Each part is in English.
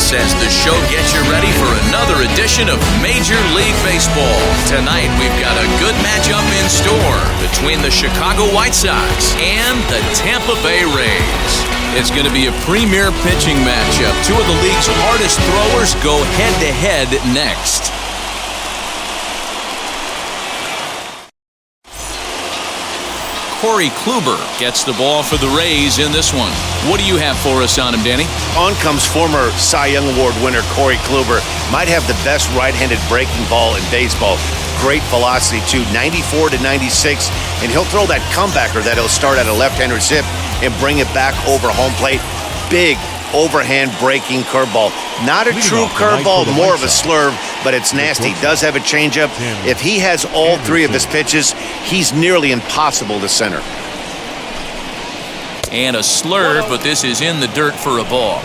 minutes as the show gets you ready for another edition of Major League Baseball. Tonight, we've got a good matchup in store between the Chicago White Sox and the Tampa Bay Rays. It's going to be a premier pitching matchup. Two of the league's hardest throwers go head-to-head next. Corey Kluber gets the ball for the Rays in this one. What do you have for us on him, Danny? On comes former Cy Young Award winner Corey Kluber. Might have the best right-handed breaking ball in baseball. Great velocity, too, 94 to 96. And he'll throw that comebacker that he'll start at a left-hander zip and bring it back over home plate. Big overhand breaking curveball. Not a true curveball, more of a slurve, but it's nasty. Does have a changeup. If he has all three of his pitches, he's nearly impossible to center. And a slurve, but this is in the dirt for a ball.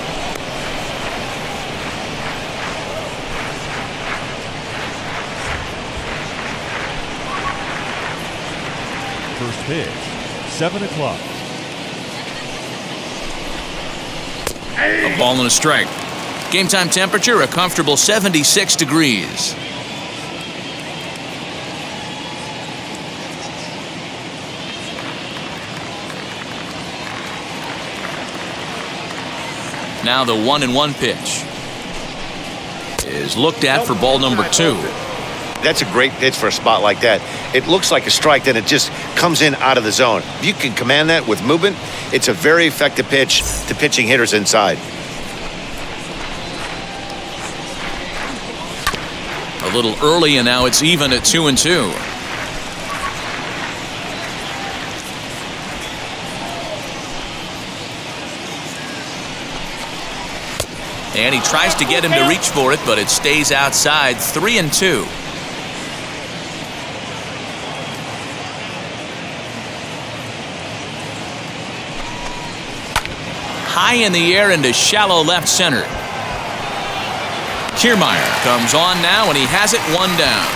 First pitch, 7 o'clock. A ball and a strike. Game time temperature, a comfortable 76 degrees. Now the 1-1 pitch is looked at for ball number 2. That's a great pitch for a spot like that. It looks like a strike, then it just comes in out of the zone. If you can command that with movement, it's a very effective pitch to pitching hitters inside. A little early, and now it's even at 2-2. And he tries to get him to reach for it, but it stays outside. 3-2. High in the air into shallow left center. Kiermaier comes on now, and he has it 1 down.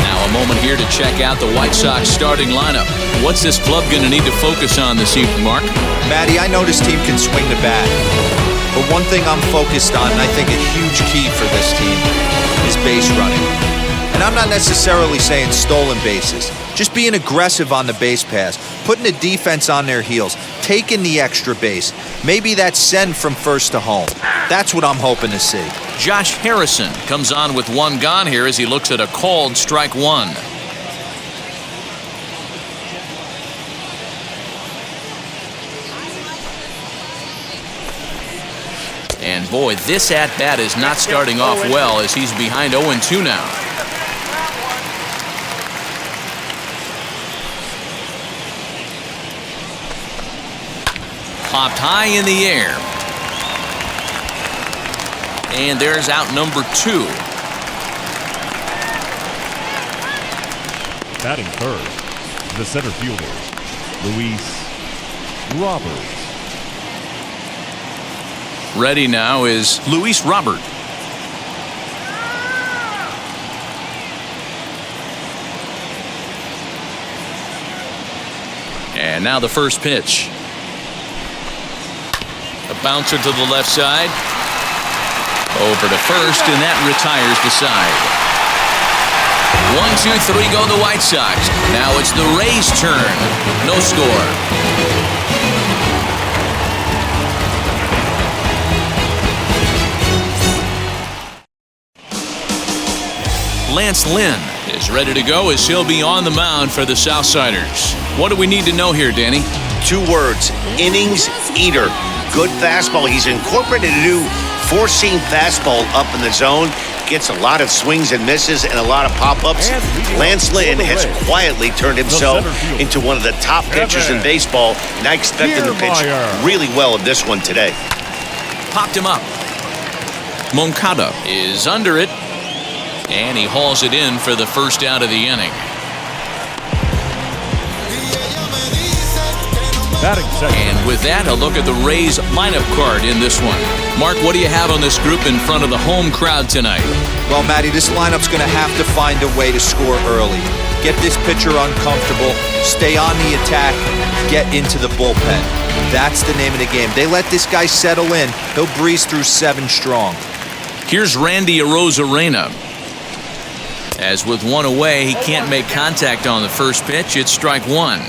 Now a moment here to check out the White Sox starting lineup. What's this club going to need to focus on this evening, Mark? Matty, I know this team can swing the bat. But one thing I'm focused on, and I think a huge key for this team, is base running. And I'm not necessarily saying stolen bases. Just being aggressive on the base pass, putting the defense on their heels, taking the extra base. Maybe that's send from first to home. That's what I'm hoping to see. Josh Harrison comes on with 1 gone here as he looks at a called strike 1. And boy, this at-bat is not starting off well as he's behind 0-2 now. Popped high in the air. And there's out number 2. Batting first, the center fielder, Luis Roberts. Ready now is Luis Robert. And now the first pitch. A bouncer to the left side. Over to first, and that retires the side. 1, 2, 3 go the White Sox. Now it's the Rays' turn. No score. Lance Lynn is ready to go as he'll be on the mound for the Southsiders. What do we need to know here, Danny? 2 words, innings eater. Good fastball. He's incorporated a new 4-seam fastball up in the zone. Gets a lot of swings and misses and a lot of pop-ups. Lance Lynn has quietly turned himself into one of the top pitchers in baseball, and I expect him to pitch really well in this one today. Popped him up. Moncada is under it, and he hauls it in for the first out of the inning. And with that, a look at the Rays lineup card in this one. Mark, what do you have on this group in front of the home crowd tonight? Well, Matty, this lineup's going to have to find a way to score early. get this pitcher uncomfortable, stay on the attack, get into the bullpen. That's the name of the game. They let this guy settle in. He'll breeze through 7 strong. Here's Randy Arozarena. As with one away, he can't make contact on the first pitch. It's strike 1.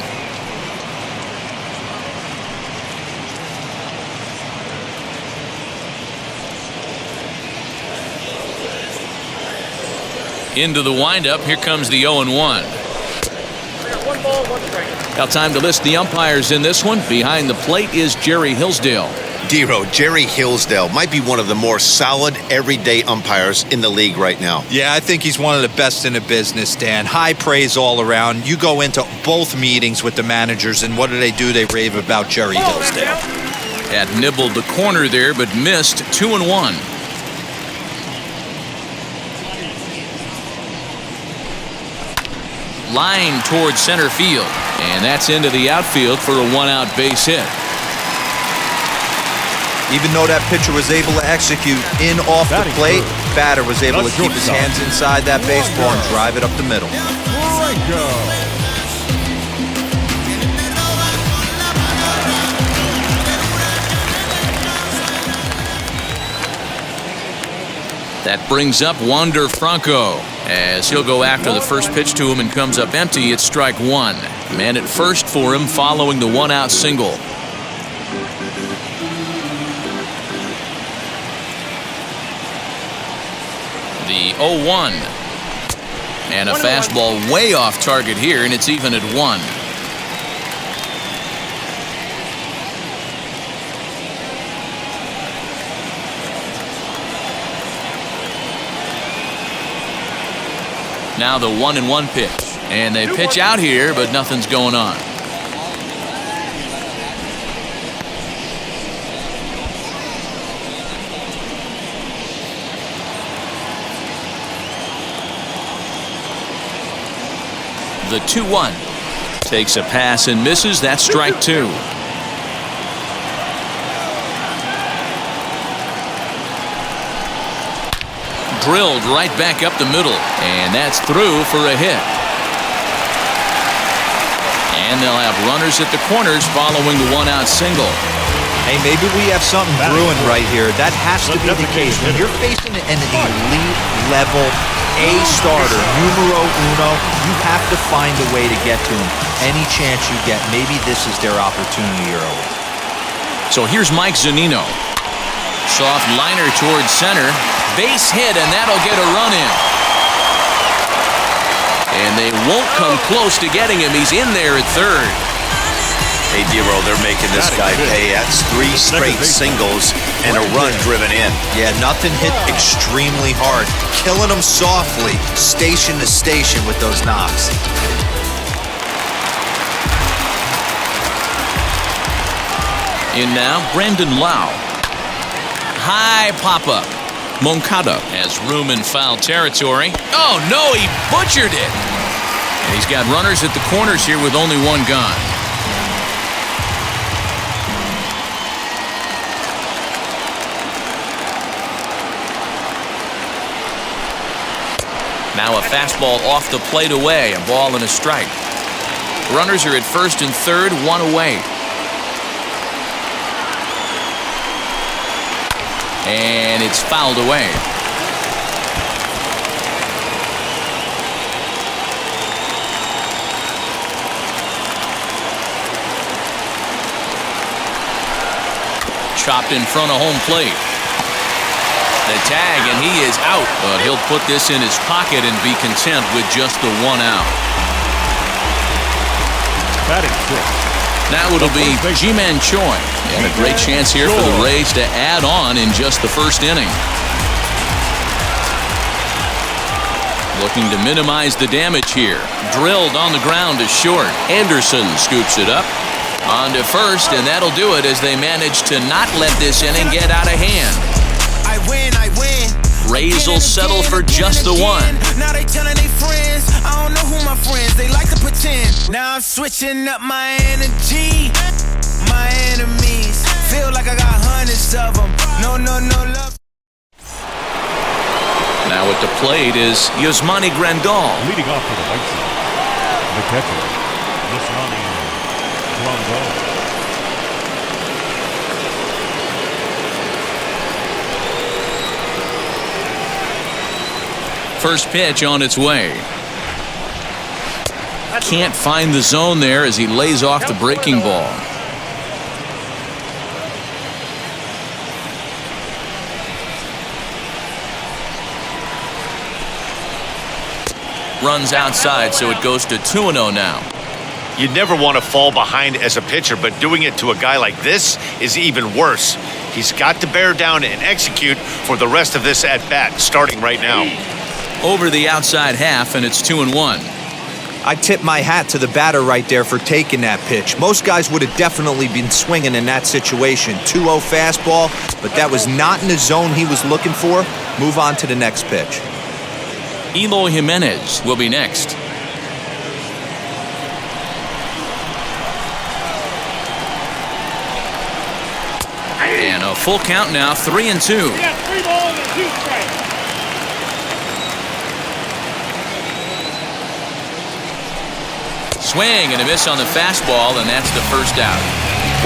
Into the windup. Here comes the 0-1. Now time to list the umpires in this one. Behind the plate is Jerry Hillsdale. Dero, Jerry Hillsdale might be one of the more solid everyday umpires in the league right now. Yeah, I think he's one of the best in the business, Dan. High praise all around. You go into both meetings with the managers, and what do? They rave about Jerry Hillsdale. Had nibbled the corner there, but missed. 2-1. Line towards center field, and that's into the outfield for a 1-out base hit. Even though that pitcher was able to execute in off the plate, batter was able to keep his hands inside that baseball and drive it up the middle. That brings up Wander Franco as he'll go after the first pitch to him and comes up empty. It's strike 1. Man at first for him following the 1-out single. The 0-1. And a fastball way off target here, and it's even at 1. Now the 1-1 pitch. And they pitch out here, but nothing's going on. The 2-1. Takes a pass and misses. That's strike 2. Drilled right back up the middle, and that's through for a hit. And they'll have runners at the corners following the 1-out single. Hey, maybe we have something brewing right here. That has to be the case. When you're facing an elite level A starter, numero uno, you have to find a way to get to him. Any chance you get, maybe this is their opportunity early. So here's Mike Zunino. Soft liner towards center. Base hit, and that'll get a run in. And they won't come close to getting him. He's in there at third. Hey, Dero, they're making this guy pay. That's 3 straight singles and a run driven in. Yeah, nothing hit extremely hard. Killing them softly, station to station with those knocks. In now, Brandon Lau. High pop-up. Moncada has room in foul territory. Oh, no, he butchered it. And he's got runners at the corners here with only 1 gone. Now a fastball off the plate away, a ball and a strike. Runners are at first and third, 1 away. And it's fouled away. Chopped in front of home plate. The tag, and he is out. But he'll put this in his pocket and be content with just the 1 out. Batting 6. Now it'll be Ji-Man Choi. And a great chance here for the Rays to add on in just the first inning. Looking to minimize the damage here. Drilled on the ground to short. Anderson scoops it up. On to first, and that'll do it as they manage to not let this inning get out of hand. I win. Rays will settle for just the 1. Now they telling their friends, I don't know who my friends, they like to pretend. Now I'm switching up my energy. My enemies feel like I got hundreds of them. No love. Now at the plate is Yasmani Grandal. Leading off for the White Sox, The catcher, Yasmani Trombone. First pitch on its way. Can't find the zone there as he lays off the breaking ball. Runs outside, so it goes to 2-0 now. You never want to fall behind as a pitcher, but doing it to a guy like this is even worse. He's got to bear down and execute for the rest of this at-bat, starting right now. Over the outside half, and it's 2-1. I tip my hat to the batter right there for taking that pitch. Most guys would have definitely been swinging in that situation. 2-0 fastball, but that was not in the zone he was looking for. Move on to the next pitch. Eloy Jimenez will be next. And a full count now, 3-2. Yeah, 3 balls and 2 strikes. Swing and a miss on the fastball, and that's the first out.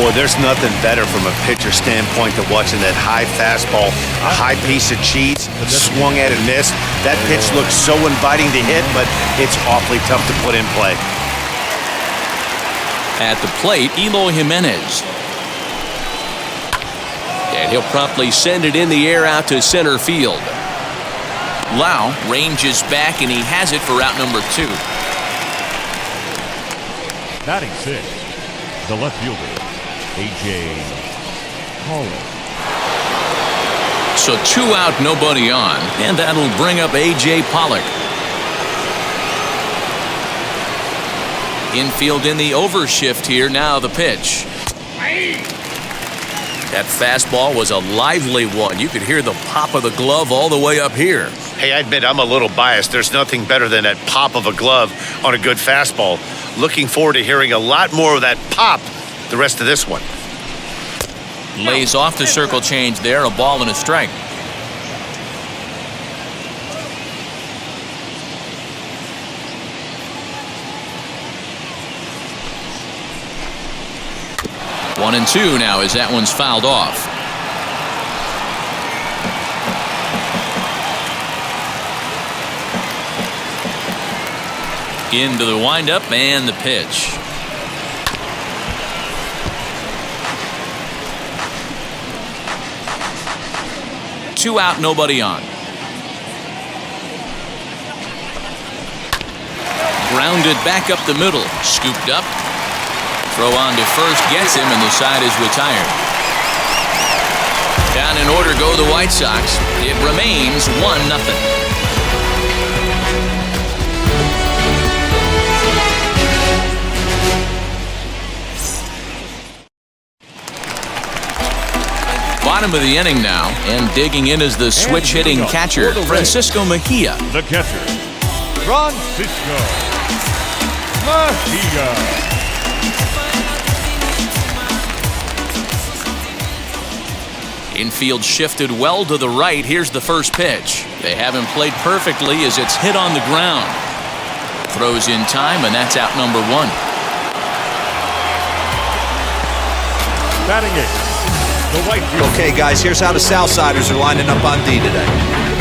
Boy, there's nothing better from a pitcher standpoint than watching that high fastball, a high piece of cheese, swung at and missed. That pitch looks so inviting to hit, but it's awfully tough to put in play. At the plate, Eloy Jimenez. And he'll promptly send it in the air out to center field. Lau ranges back, and he has it for out number 2. Batting 6, the left fielder, A.J. Pollock. So 2 out, nobody on, and that'll bring up A.J. Pollock. Infield in the overshift here, now the pitch. That fastball was a lively one. You could hear the pop of the glove all the way up here. Hey, I admit I'm a little biased. There's nothing better than that pop of a glove on a good fastball. Looking forward to hearing a lot more of that pop the rest of this one. Lays off the circle change there, a ball and a strike. One and 2 now as that one's fouled off. Into the windup and the pitch. Two out, nobody on. Grounded back up the middle. Scooped up. Throw on to first gets him, and the side is retired. Down in order go the White Sox. It remains 1-0. Bottom of the inning now, and digging in is the switch-hitting catcher, Francisco Mejia. The catcher, Francisco Mejia. Infield shifted well to the right. Here's the first pitch. They haven't played perfectly as it's hit on the ground. Throws in time, and that's out number 1. Batting 8, the right fielder. Okay, guys, here's how the Southsiders are lining up on D today.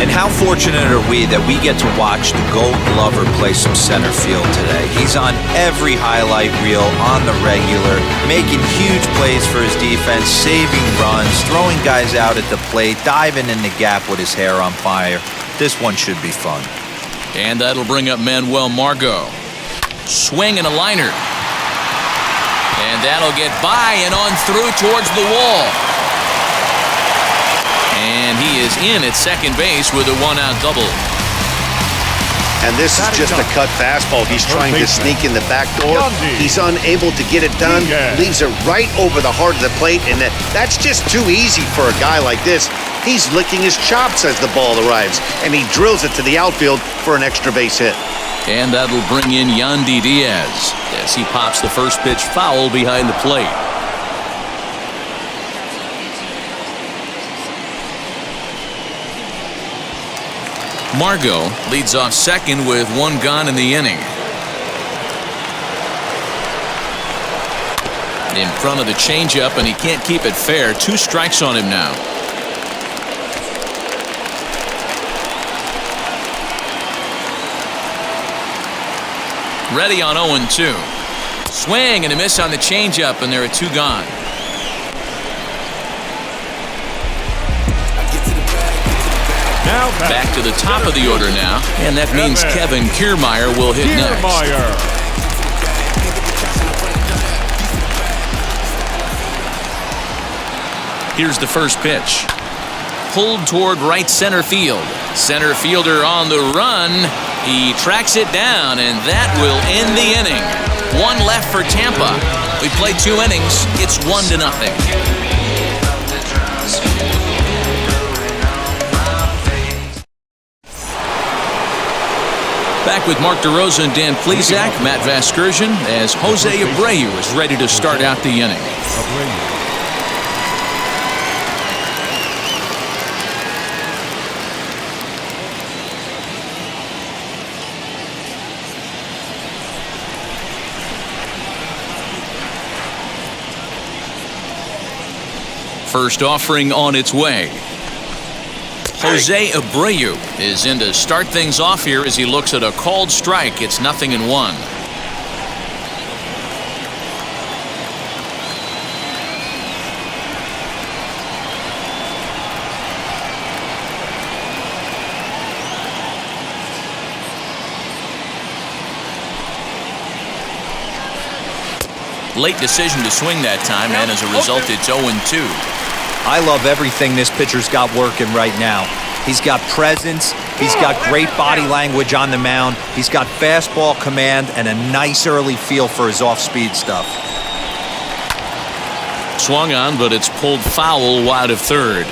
And how fortunate are we that we get to watch the Gold Glover play some center field today. He's on every highlight reel, on the regular, making huge plays for his defense, saving runs, throwing guys out at the plate, diving in the gap with his hair on fire. This one should be fun. And that'll bring up Manuel Margot. Swing and a liner. And that'll get by and on through towards the wall. And he is in at second base with a 1-out double. And this is just a cut fastball. He's trying to sneak in the back door. He's unable to get it done. Leaves it right over the heart of the plate. And that's just too easy for a guy like this. He's licking his chops as the ball arrives. And he drills it to the outfield for an extra base hit. And that'll bring in Yandy Diaz as he pops the first pitch foul behind the plate. Margot leads off second with 1 gone in the inning. In front of the changeup, and he can't keep it fair. 2 strikes on him now. Ready on 0-2. Swing and a miss on the changeup, and there are 2 gone. Now Back to the top of the order now, and that means Kevin Kiermaier will hit next. Here's the first pitch. Pulled toward right center field. Center fielder on the run. He tracks it down, and that will end the inning. 1 left for Tampa. We played 2 innings. It's 1-0. Back with Mark DeRosa and Dan Plesac, Matt Vasgersian, as Jose Abreu is ready to start out the inning. First offering on its way. Jose Abreu is in to start things off here as he looks at a called strike. It's 0-1. Late decision to swing that time, and as a result, it's 0-2. I love everything this pitcher's got working right now. He's got presence. He's got great body language on the mound. He's got fastball command and a nice early feel for his off-speed stuff. Swung on, but it's pulled foul wide of third.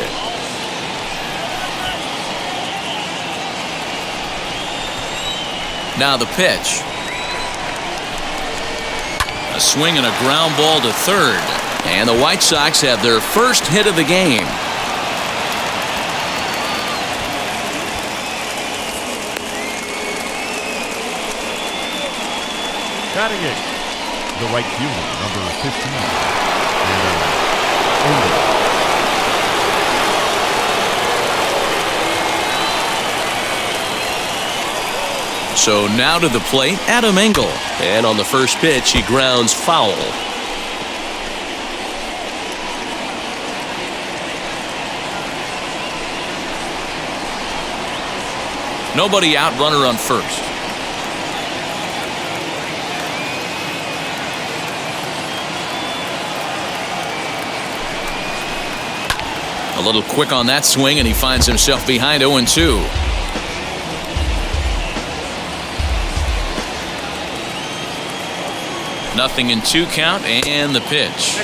Now the pitch. A swing and a ground ball to third. And the White Sox have their first hit of the game. Batting it, the right fielder, number 15. So now to the plate, Adam Engel. And on the first pitch, he grounds foul. Nobody out, runner on first. A little quick on that swing, and he finds himself behind 0-2. Nothing in 2 count, and the pitch.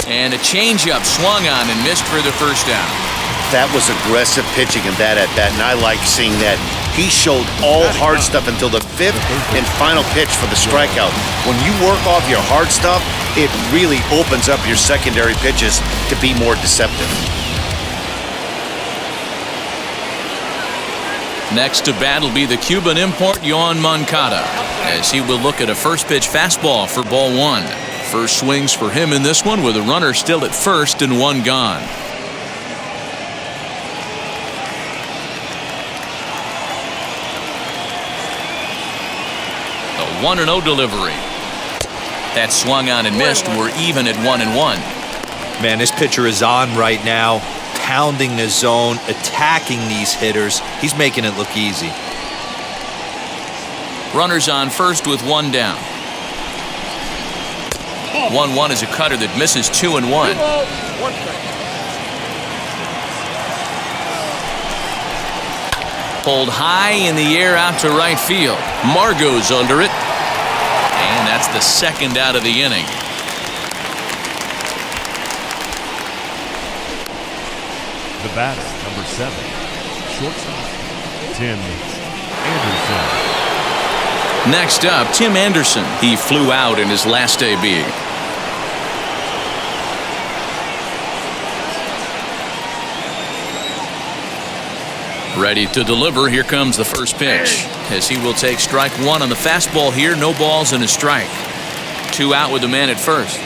And a changeup swung on and missed for the first down. That was aggressive pitching in that at-bat, and I like seeing that. He showed all hard stuff until the 5th and final pitch for the strikeout. When you work off your hard stuff, it really opens up your secondary pitches to be more deceptive. Next to bat will be the Cuban import Yoan Moncada, as he will look at a first pitch fastball for ball 1. First swings for him in this one with a runner still at first and 1 gone. The 1-0 delivery. That swung on and missed. We're even at 1-1. Man, this pitcher is on right now, pounding the zone, attacking these hitters. He's making it look easy. Runners on first with 1 down. 1-1 is a cutter that misses 2-1. Pulled high in the air out to right field. Margot's under it. And that's the second out of the inning. The batter, number 7, shortstop, Tim Anderson. Next up, Tim Anderson. He flew out in his last AB. Ready to deliver. Here comes the first pitch, as he will take strike one on the fastball here. No balls and a strike. 2 out with the man at first.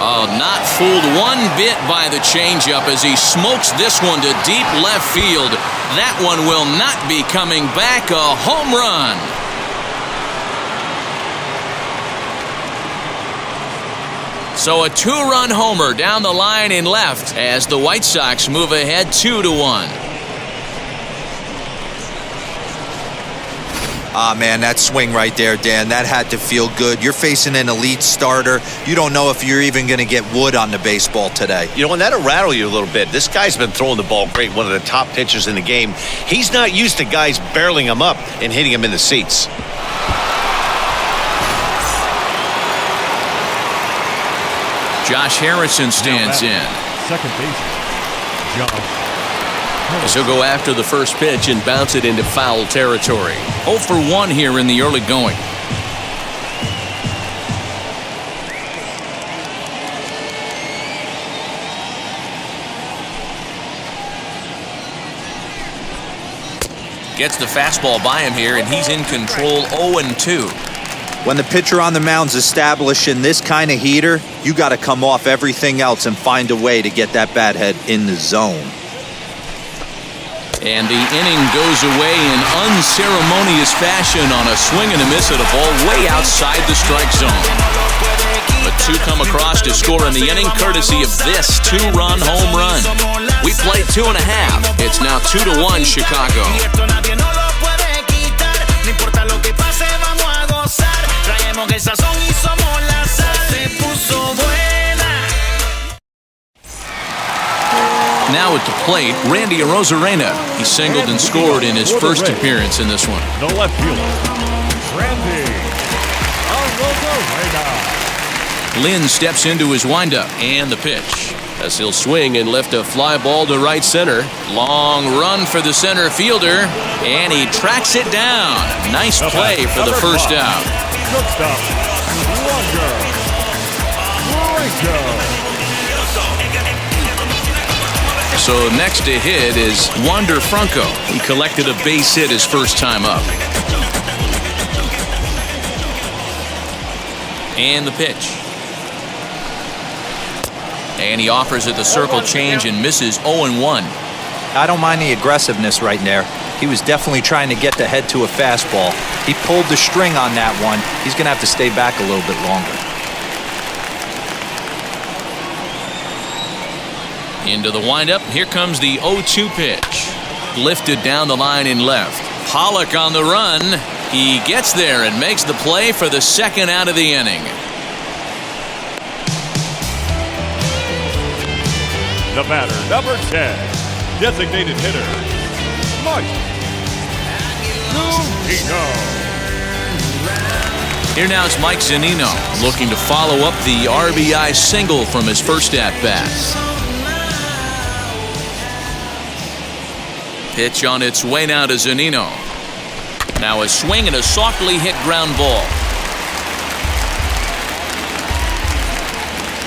Oh, not fooled one bit by the changeup as he smokes this one to deep left field. That one will not be coming back. A home run. So a 2-run homer down the line in left as the White Sox move ahead 2-1. Ah, man, that swing right there, Dan, that had to feel good. You're facing an elite starter. You don't know if you're even going to get wood on the baseball today. You know, and that'll rattle you a little bit. This guy's been throwing the ball great, one of the top pitchers in the game. He's not used to guys barreling him up and hitting him in the seats. Josh Harrison stands in. Second baseman, Josh. As he'll go after the first pitch and bounce it into foul territory. 0 for 1 here in the early going. Gets the fastball by him here, and he's in control. 0-2. When the pitcher on the mound's establishing this kind of heater, you got to come off everything else and find a way to get that bat head in the zone. And the inning goes away in unceremonious fashion on a swing and a miss at a ball way outside the strike zone. But 2 come across to score in the inning, courtesy of this 2-run home run. We played 2.5. It's now 2-1 Chicago. Now at the plate, Randy Arozarena. He singled and scored in his first appearance in this one. The left fielder, Randy Arozarena. Lynn steps into his windup and the pitch. As he'll swing and lift a fly ball to right center. Long run for the center fielder, and he tracks it down. Nice play for the first out. Shortstop, Wander. So next to hit is Wander Franco. He collected a base hit his first time up. And the pitch. And he offers it the circle change and misses. 0-1. I don't mind the aggressiveness right there. He was definitely trying to get the head to a fastball. He pulled the string on that one. He's going to have to stay back a little bit longer. Into the windup. Here comes the 0-2 pitch. Lifted down the line in left. Pollock on the run. He gets there and makes the play for the second out of the inning. The batter, number 10, designated hitter, Mike Zunino. Here now is Mike Zunino, looking to follow up the RBI single from his first at-bat. Pitch on its way now to Zunino. Now a swing and a softly hit ground ball.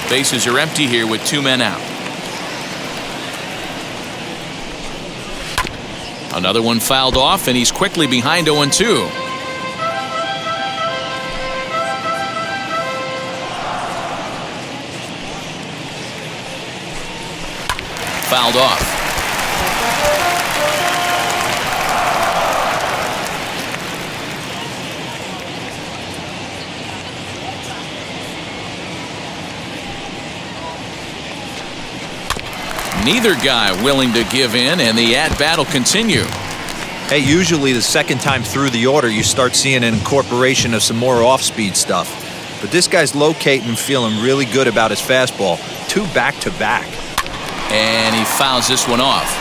Bases are empty here with 2 men out. Another one fouled off, and he's quickly behind 0-2. Fouled off. Neither guy willing to give in, and the at-bat will continue. Hey, usually the second time through the order, you start seeing an incorporation of some more off-speed stuff. But this guy's locating and feeling really good about his fastball. 2 back-to-back. And he fouls this one off.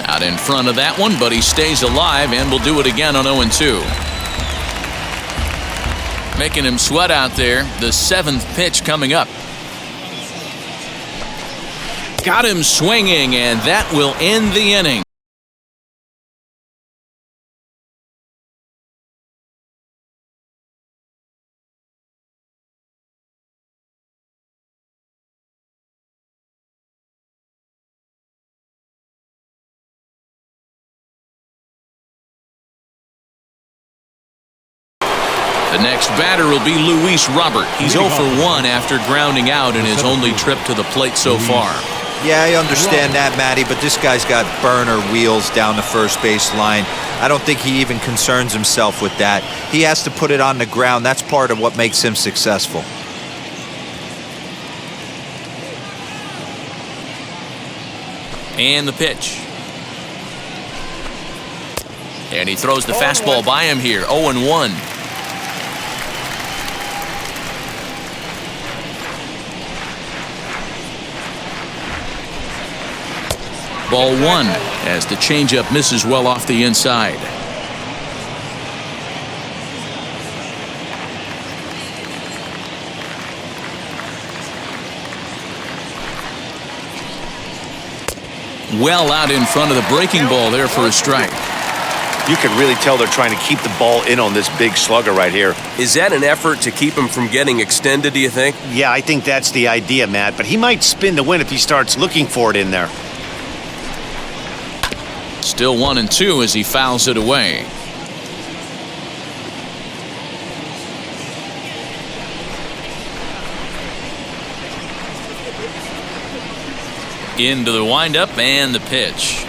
Out in front of that one, but he stays alive and will do it again on 0-2. making him sweat out there. The 7th pitch coming up. Got him swinging, and that will end the inning. The next batter will be Luis Robert. He's 0 for 1 after grounding out in his only trip to the plate so far. Yeah, I understand that, Matty, but this guy's got burner wheels down the first base line. I don't think he even concerns himself with that. He has to put it on the ground. That's part of what makes him successful. And the pitch. And he throws the fastball by him here. 0-1. Ball 1 as the changeup misses well off the inside. Well out in front of the breaking ball there for a strike. You can really tell they're trying to keep the ball in on this big slugger right here. Is that an effort to keep him from getting extended, do you think? Yeah, I think that's the idea, Matt, but he might spin to win if he starts looking for it in there. Still 1-2 as he fouls it away. Into the windup and the pitch.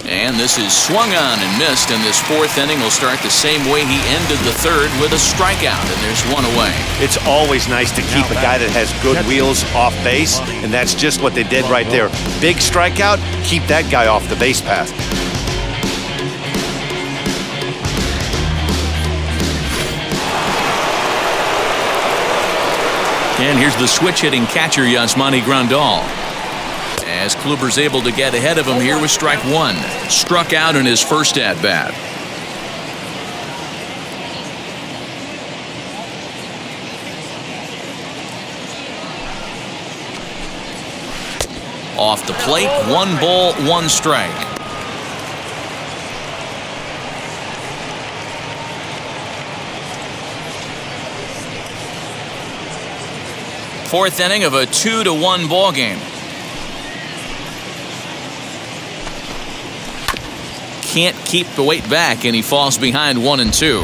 And this is swung on and missed, and this 4th inning will start the same way he ended the 3rd with a strikeout, and there's 1 away. It's always nice to keep a guy that has good wheels off base, and that's just what they did right there. Big strikeout, keep that guy off the base path. And here's the switch-hitting catcher, Yasmani Grandal. As Kluber's able to get ahead of him here with strike 1. Struck out in his first at-bat. Off the plate, 1 ball, 1 strike. Fourth inning of a 2-1 ball game. Can't keep the weight back, and he falls behind 1-2.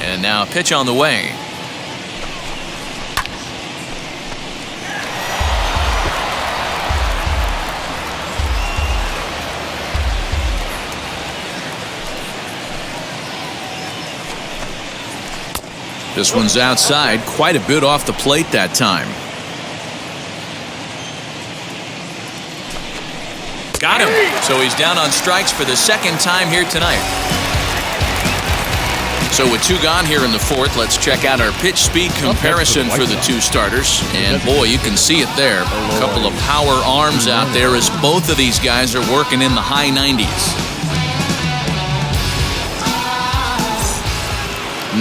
And now a pitch on the way. This one's outside, quite a bit off the plate that time. Got him. So he's down on strikes for the 2nd time here tonight. So with 2 gone here in the 4th, let's check out our pitch speed comparison for the 2 starters. And boy, you can see it there. A couple of power arms out there as both of these guys are working in the high 90s.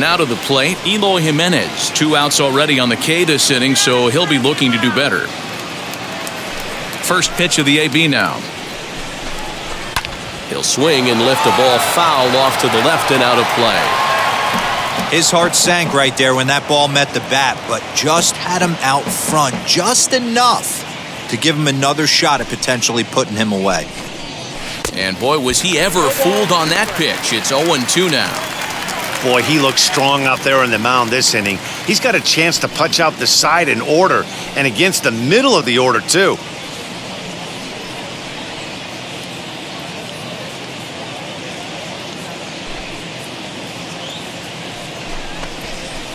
Now to the plate, Eloy Jimenez. 2 outs already on the K this inning, so he'll be looking to do better. First pitch of the AB now. He'll swing and lift the ball foul off to the left and out of play. His heart sank right there when that ball met the bat, but just had him out front just enough to give him another shot at potentially putting him away. And boy, was he ever fooled on that pitch. It's 0-2 now. Boy, he looks strong out there on the mound this inning. He's got a chance to punch out the side in order, and against the middle of the order, too.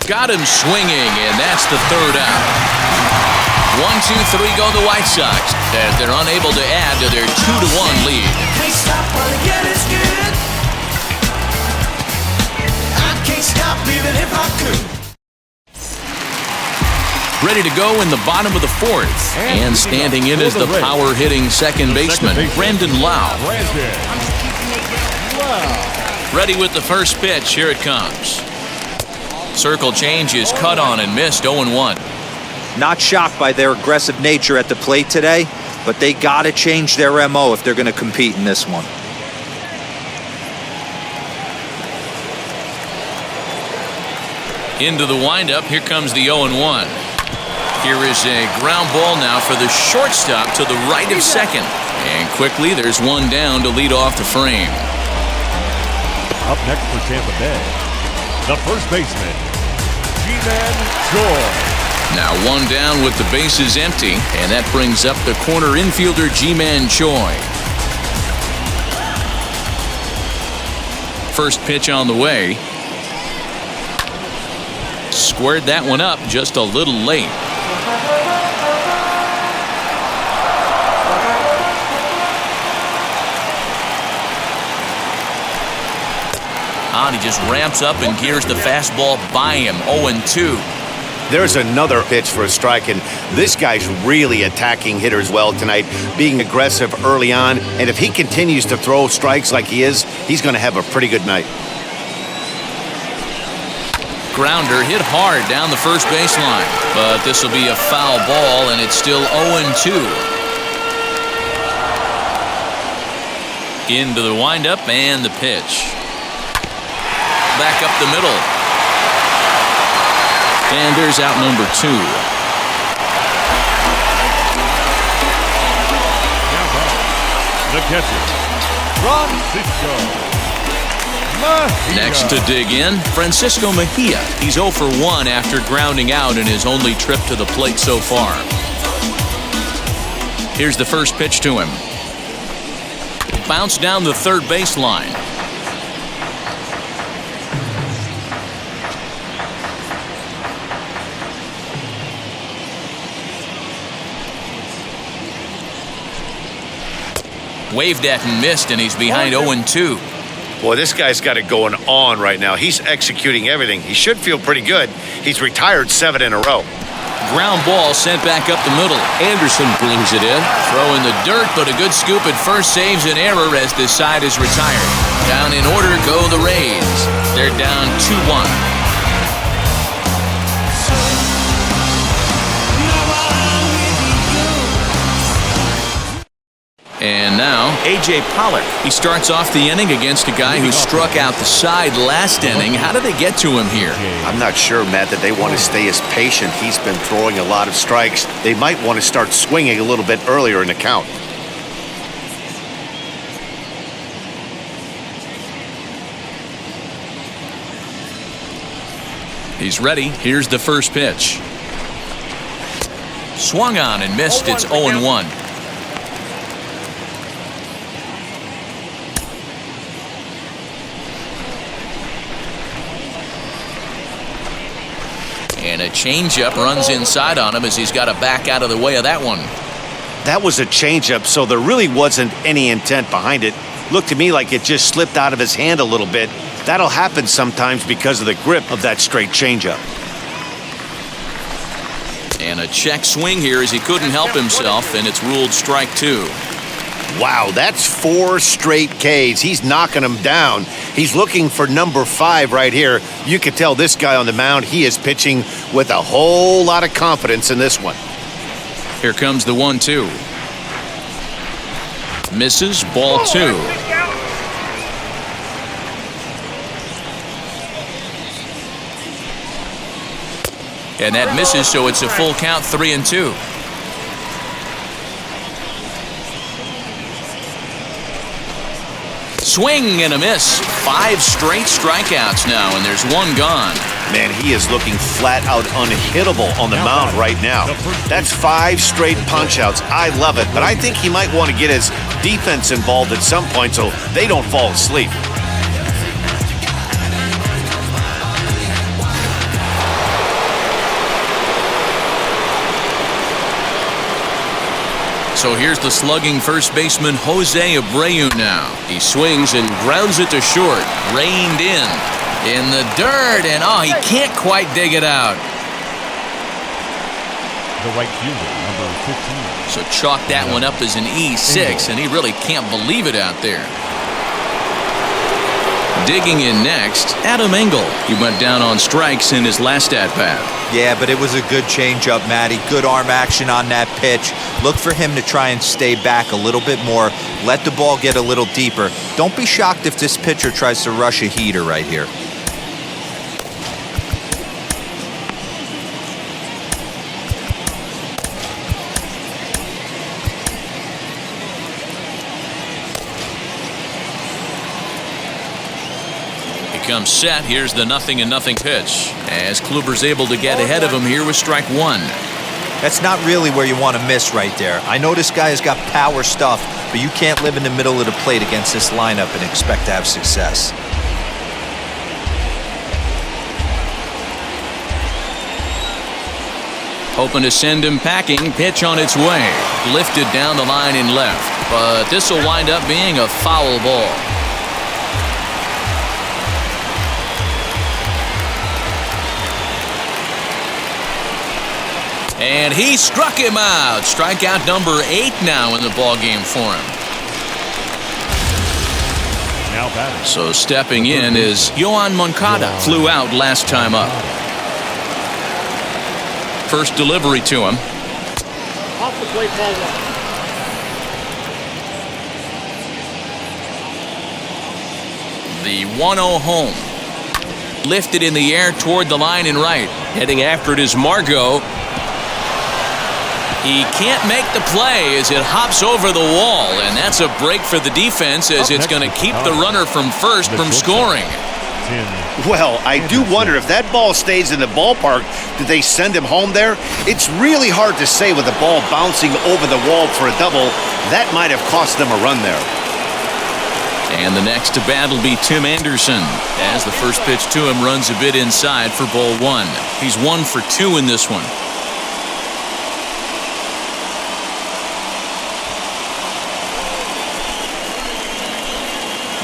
Got him swinging, and that's the 3rd out. 1, 2, 3 go the White Sox as they're unable to add to their 2-1 lead. Can't stop while the get is good. I can't stop even if I could. Ready to go in the bottom of the fourth. And standing in is the power-hitting second baseman, Brandon Lau. Ready with the first pitch. Here it comes. Circle change is cut on and missed. 0-1. Not shocked by their aggressive nature at the plate today, but they got to change their MO if they're going to compete in this one. Into the windup. Here comes the 0-1. Here is a ground ball now for the shortstop to the right of second. And quickly there's one down to lead off the frame. Up next for Tampa Bay, the first baseman, G-Man Joy. Now one down with the bases empty, and that brings up the corner infielder G-Man Choi. First pitch on the way. Squared that one up just a little late. He just ramps up and gears the fastball by him. 0-2. There's another pitch for a strike, and this guy's really attacking hitters well tonight, being aggressive early on, and if he continues to throw strikes like he is, he's going to have a pretty good night. Grounder hit hard down the first baseline, but this will be a foul ball, and it's still 0-2. Into the windup and the pitch. Back up the middle. And there's out number 2. Now the catcher, Francisco Mejia. Next to dig in, Francisco Mejia. He's 0 for 1 after grounding out in his only trip to the plate so far. Here's the first pitch to him. Bounce down the third baseline. Waved at and missed, and he's behind 0-2. Boy, this guy's got it going on right now. He's executing everything. He should feel pretty good. He's retired 7 in a row. Ground ball sent back up the middle. Anderson brings it in. Throw in the dirt, but a good scoop at first saves an error as this side is retired. Down in order go the Rays. They're down 2-1. And now, A.J. Pollock. He starts off the inning against a guy who struck out the side last inning. How did they get to him here? I'm not sure, Matt, that they want to stay as patient. He's been throwing a lot of strikes. They might want to start swinging a little bit earlier in the count. He's ready. Here's the first pitch. Swung on and missed. It's 0-1. And a changeup runs inside on him as he's got to back out of the way of that one. That was a changeup, so there really wasn't any intent behind it. Looked to me like it just slipped out of his hand a little bit. That'll happen sometimes because of the grip of that straight changeup. And a check swing here as he couldn't help himself, and it's ruled strike 2. Wow, that's 4 straight Ks. He's knocking them down. He's looking for number 5 right here. You can tell this guy on the mound, he is pitching with a whole lot of confidence in this one. Here comes the 1-2. Misses, ball 2. And that misses, so it's a full count, 3-2. Swing and a miss. 5 straight strikeouts now, and there's 1 gone. Man, he is looking flat out unhittable on the mound right now. That's 5 straight punch-outs. I love it, but I think he might want to get his defense involved at some point so they don't fall asleep. So here's the slugging first baseman Jose Abreu now. He swings and grounds it to short. Reined in the dirt, and he can't quite dig it out. the right fielder, number 15. So chalk that one up as an E6, and he really can't believe it out there. Digging in next, Adam Engel. He went down on strikes in his last at-bat. Yeah, but it was a good changeup, Matty. Good arm action on that pitch. Look for him to try and stay back a little bit more. Let the ball get a little deeper. Don't be shocked if this pitcher tries to rush a heater right here. Comes set. Here's the 0-0 pitch as Kluber's able to get ahead of him here with strike one. That's not really where you want to miss right there. I know this guy has got power stuff, but you can't live in the middle of the plate against this lineup and expect to have success. Hoping to send him packing. Pitch on its way. Lifted down the line in left, but this will wind up being a foul ball. And he struck him out. Strikeout number 8 now in the ballgame for him. Now batting. So stepping in is Yohan Moncada. Flew out last time up. First delivery to him. Off the plate, ball one. The 1-0 home. Lifted in the air toward the line and right. Heading after it is Margot. He can't make the play as it hops over the wall, and that's a break for the defense as it's going to keep the runner from first from scoring. Well, I do wonder if that ball stays in the ballpark, did they send him home there? It's really hard to say with the ball bouncing over the wall for a double. That might have cost them a run there. And the next to bat will be Tim Anderson as the first pitch to him runs a bit inside for ball one. He's 1 for 2 in this one.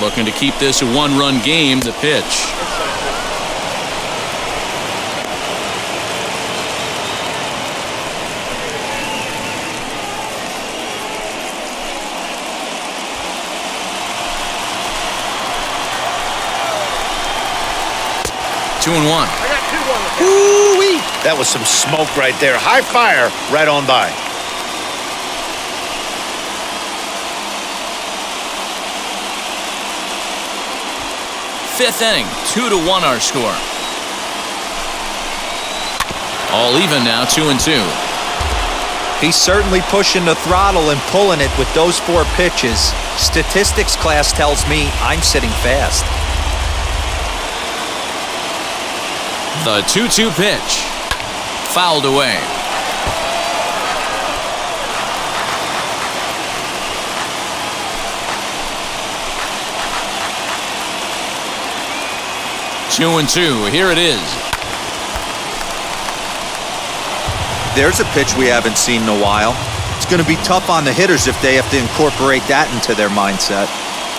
Looking to keep this a one-run game. The pitch. Two and one. Ooh-wee. That was some smoke right there. High fire right on by. Fifth inning, 2-1 our score. All even now, 2-2. He's certainly pushing the throttle and pulling it with those 4 pitches. Statistics class tells me I'm sitting fast. The 2-2 pitch. Fouled away. Two and two. Here it is. There's a pitch we haven't seen in a while. It's going to be tough on the hitters if they have to incorporate that into their mindset.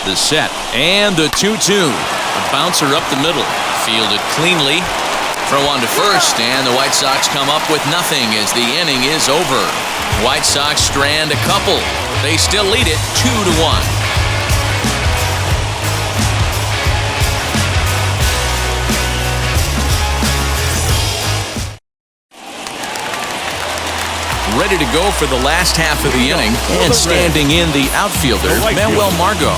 The set and the 2-2. A bouncer up the middle. Fielded cleanly. Throw on to first, and the White Sox come up with nothing as the inning is over. White Sox strand a couple. They still lead it 2-1. Ready to go for the last half of the inning, and standing in the outfielder, Manuel Margot.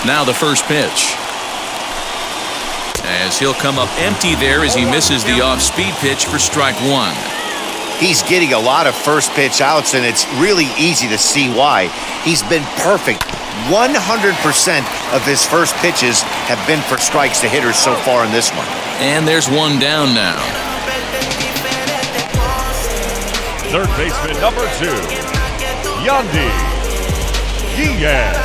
Now the first pitch. As he'll come up empty there as he misses the off-speed pitch for strike one. He's getting a lot of first pitch outs, and it's really easy to see why. He's been perfect. 100% of his first pitches have been for strikes to hitters so far in this one. And there's one down now. Third baseman number 2, Yandy Diaz.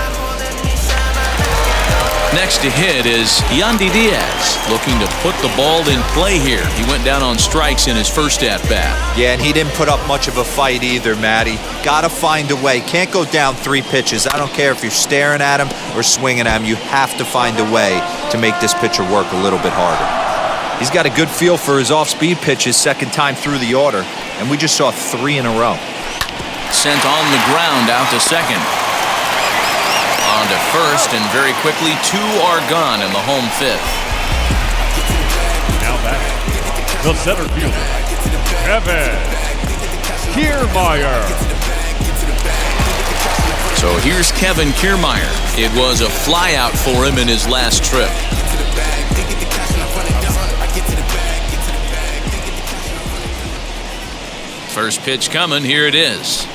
Next to hit is Yandy Diaz, looking to put the ball in play here. He went down on strikes in his first at-bat. Yeah, and he didn't put up much of a fight either, Matty. Gotta find a way. Can't go down 3 pitches. I don't care if you're staring at him or swinging at him. You have to find a way to make this pitcher work a little bit harder. He's got a good feel for his off-speed pitches second time through the order, and we just saw 3 in a row. Sent on the ground out to second. On to first, and very quickly 2 are gone in the home 5th. Now back, the center fielder, Kevin Kiermaier. So here's Kevin Kiermaier. It was a flyout for him in his last trip. First pitch coming, here it is.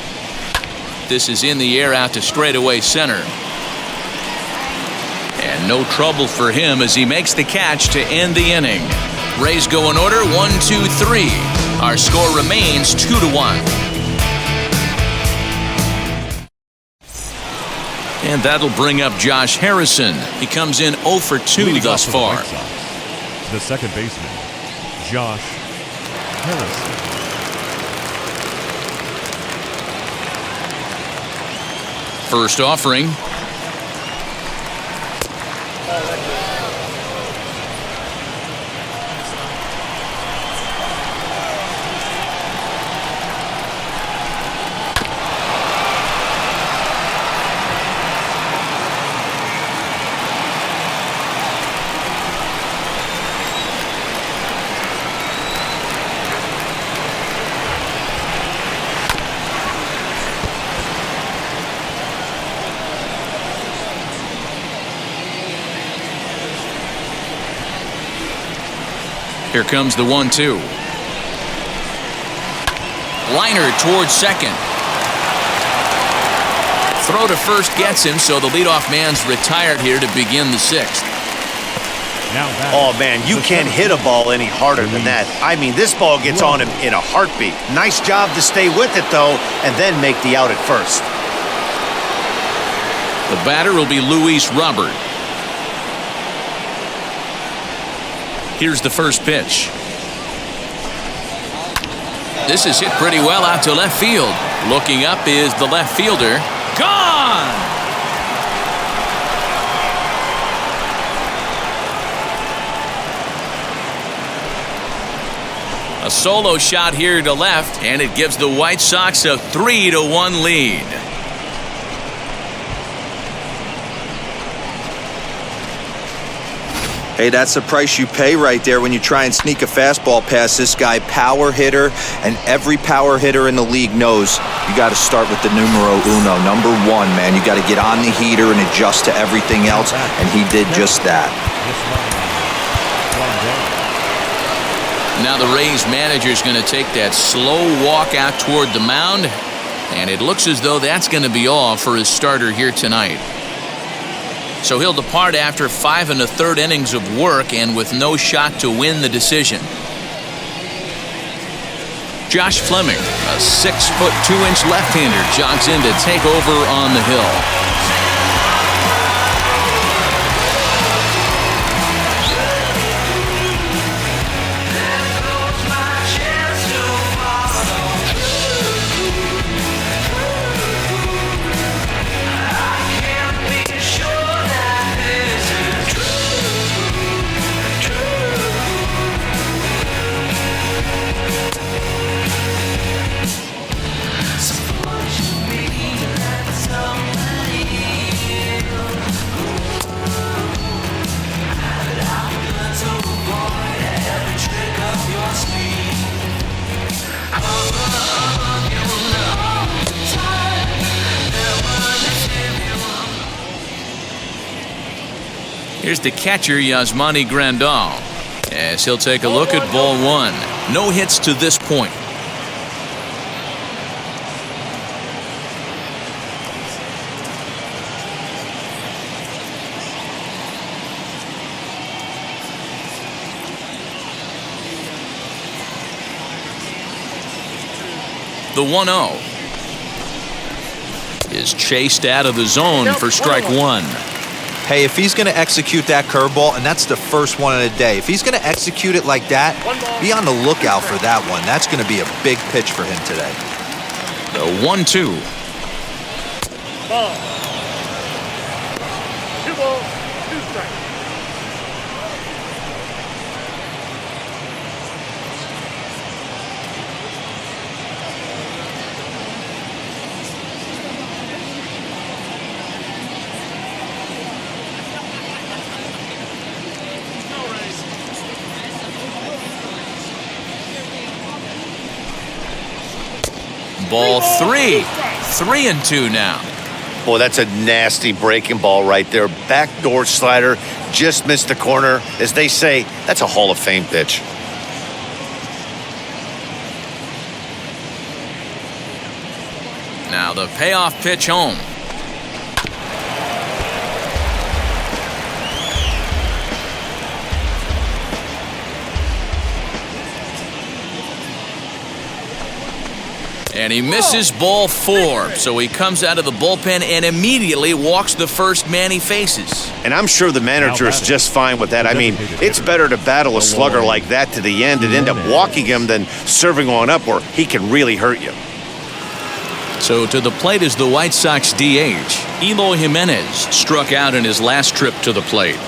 This is in the air out to straightaway center. And no trouble for him as he makes the catch to end the inning. Rays go in order, 1-2-3. Our score remains 2-1. And that'll bring up Josh Harrison. He comes in 0 for 2 thus far. The second baseman, Josh Harrison. First offering. Here comes the 1-2. Liner towards second. Throw to first gets him, so the leadoff man's retired here to begin the 6th. Oh, man, you can't hit a ball any harder than that. I mean, this ball gets on him in a heartbeat. Nice job to stay with it, though, and then make the out at first. The batter will be Luis Robert. Here's the first pitch. This is hit pretty well out to left field. Looking up is the left fielder. Gone! A solo shot here to left, and it gives the White Sox a 3-1 lead. Hey, that's the price you pay right there when you try and sneak a fastball past this guy. Power hitter, and every power hitter in the league knows you got to start with the numero uno, number 1, man. You got to get on the heater and adjust to everything else, and he did just that. Now the Rays manager is going to take that slow walk out toward the mound, and it looks as though that's going to be all for his starter here tonight. So he'll depart after 5 1/3 innings of work and with no shot to win the decision. Josh Fleming, a 6'2" left-hander, jogs in to take over on the hill. Here's the catcher, Yasmani Grandal, as he'll take a look at ball 1. No hits to this point. The 1-0 is chased out of the zone for strike 1. Hey, if he's going to execute that curveball, and that's the first one of the day, if he's going to execute it like that, be on the lookout for that one. That's going to be a big pitch for him today. The 1-2. Ball. 2 balls, 2 strikes. Ball 3. 3-2 now. Boy, that's a nasty breaking ball right there. Backdoor slider, just missed the corner. As they say, that's a Hall of Fame pitch. Now the payoff pitch home. And he misses ball 4, so he comes out of the bullpen and immediately walks the first man he faces. And I'm sure the manager is just fine with that. I mean, it's better to battle a slugger like that to the end and end up walking him than serving one up where he can really hurt you. So to the plate is the White Sox DH. Eloy Jimenez struck out in his last trip to the plate.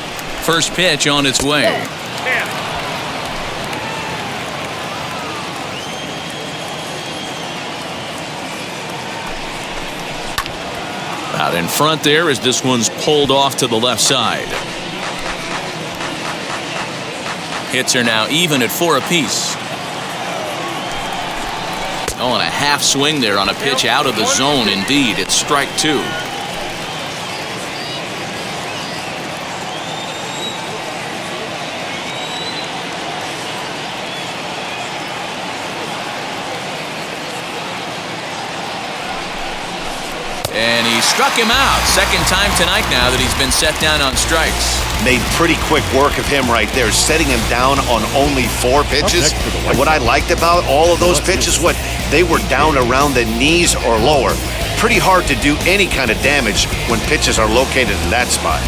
First pitch on its way. Out in front there as this one's pulled off to the left side. Hits are now even at 4 apiece. Oh, and a half swing there on a pitch out of the zone. Indeed, it's strike 2. And he struck him out. Second time tonight now that he's been set down on strikes. Made pretty quick work of him right there, setting him down on only 4 pitches. And what I liked about all of those pitches, they were down around the knees or lower. Pretty hard to do any kind of damage when pitches are located in that spot.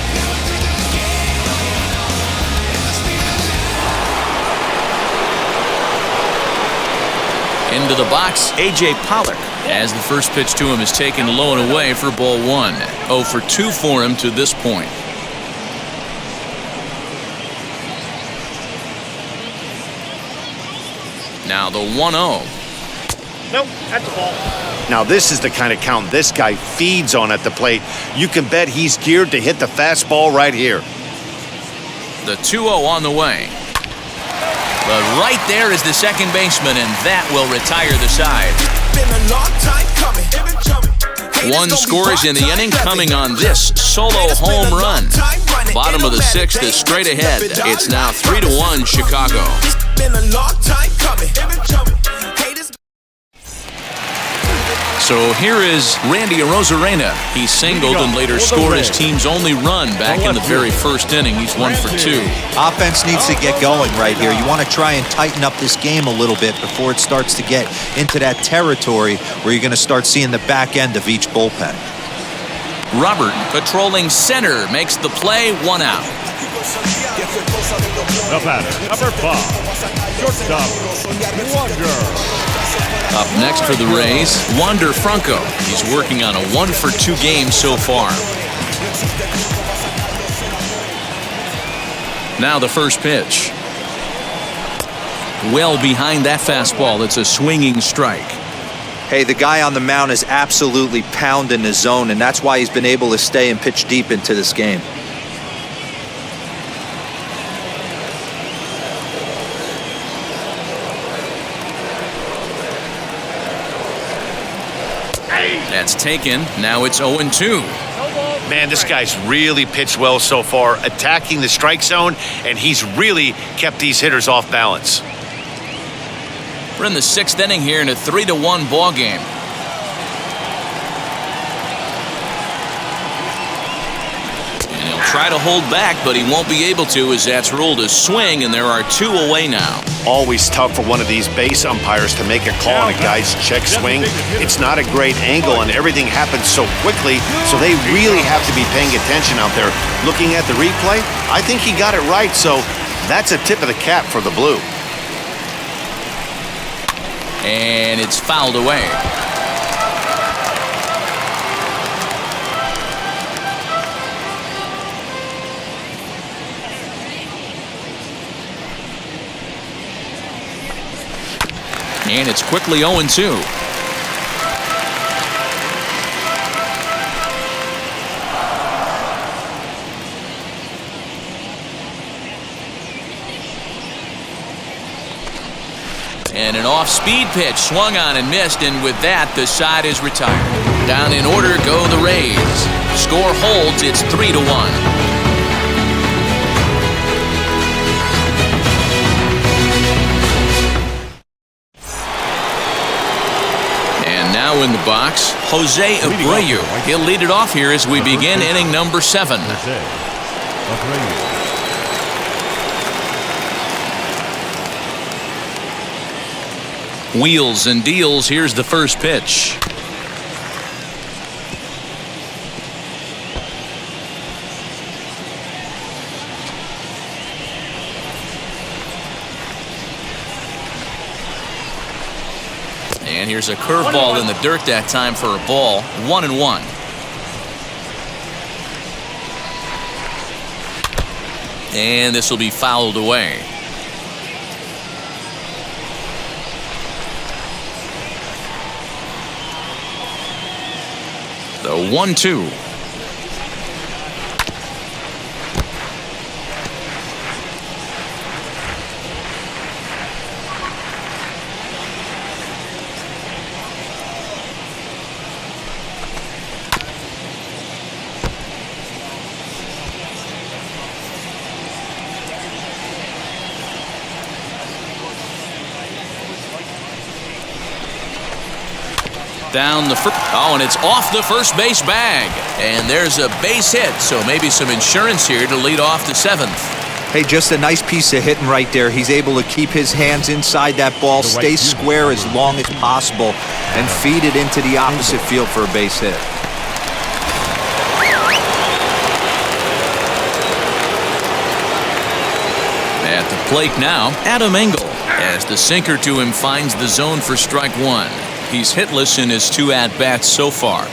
Into the box, A.J. Pollock, as the first pitch to him is taken low and away for ball 1. 0 for 2 for him to this point. Now the 1-0. Nope, that's a ball. Now this is the kind of count this guy feeds on at the plate. You can bet he's geared to hit the fastball right here. The 2-0 on the way. But right there is the second baseman, and that will retire the side. One scores in the inning, coming on this solo home run. Bottom of the 6th is straight ahead. It's now 3-1 Chicago. So here is Randy Arozarena. He singled and later scored his team's only run back in the very first inning. He's 1 for 2. Offense needs to get going right here. You want to try and tighten up this game a little bit before it starts to get into that territory where you're going to start seeing the back end of each bullpen. Robert, patrolling center, makes the play. 1 out. The batter, number 5, shortstop, Wander. Up next for the Rays, Wander Franco. He's working on a 1 for 2 game so far. Now the first pitch. Well behind that fastball. It's a swinging strike. Hey, the guy on the mound is absolutely pounding the zone, and that's why he's been able to stay and pitch deep into this game. That's taken. Now it's 0-2. Man, this guy's really pitched well so far, attacking the strike zone, and he's really kept these hitters off balance. We're in the 6th inning here in a 3-1 ball game. And he'll try to hold back, but he won't be able to, as that's ruled a swing, and there are 2 away now. Always tough for one of these base umpires to make a call on a guy's check swing. It's not a great angle, and everything happens so quickly, so they really have to be paying attention out there. Looking at the replay, I think he got it right, so that's a tip of the cap for the Blue. And it's fouled away. And it's quickly 0-2. And an off-speed pitch swung on and missed, and with that, the side is retired. Down in order go the Rays. Score holds, it's 3-1. Now in the box, Jose Abreu. He'll lead it off here as we begin inning number 7. Wheels and deals. Here's the first pitch. And here's a curveball in the dirt that time for a ball. 1-1. And this will be fouled away. The 1-2. Down the first. Oh, and it's off the first base bag. And there's a base hit, so maybe some insurance here to lead off the 7th. Hey, just a nice piece of hitting right there. He's able to keep his hands inside that ball, stay square as long as possible, and feed it into the opposite field for a base hit. At the plate now, Adam Engel, as the sinker to him finds the zone for strike 1. He's hitless in his 2 at-bats so far.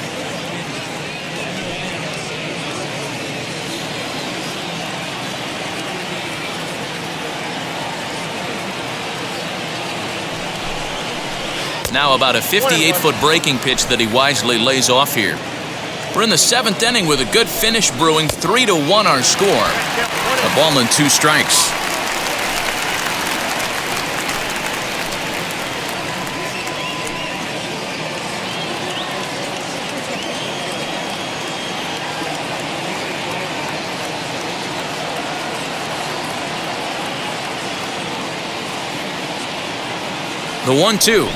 Now about a 58-foot breaking pitch that he wisely lays off here. We're in the 7th inning with a good finish brewing. 3-1 our score. A ball and 2 strikes. The 1-2.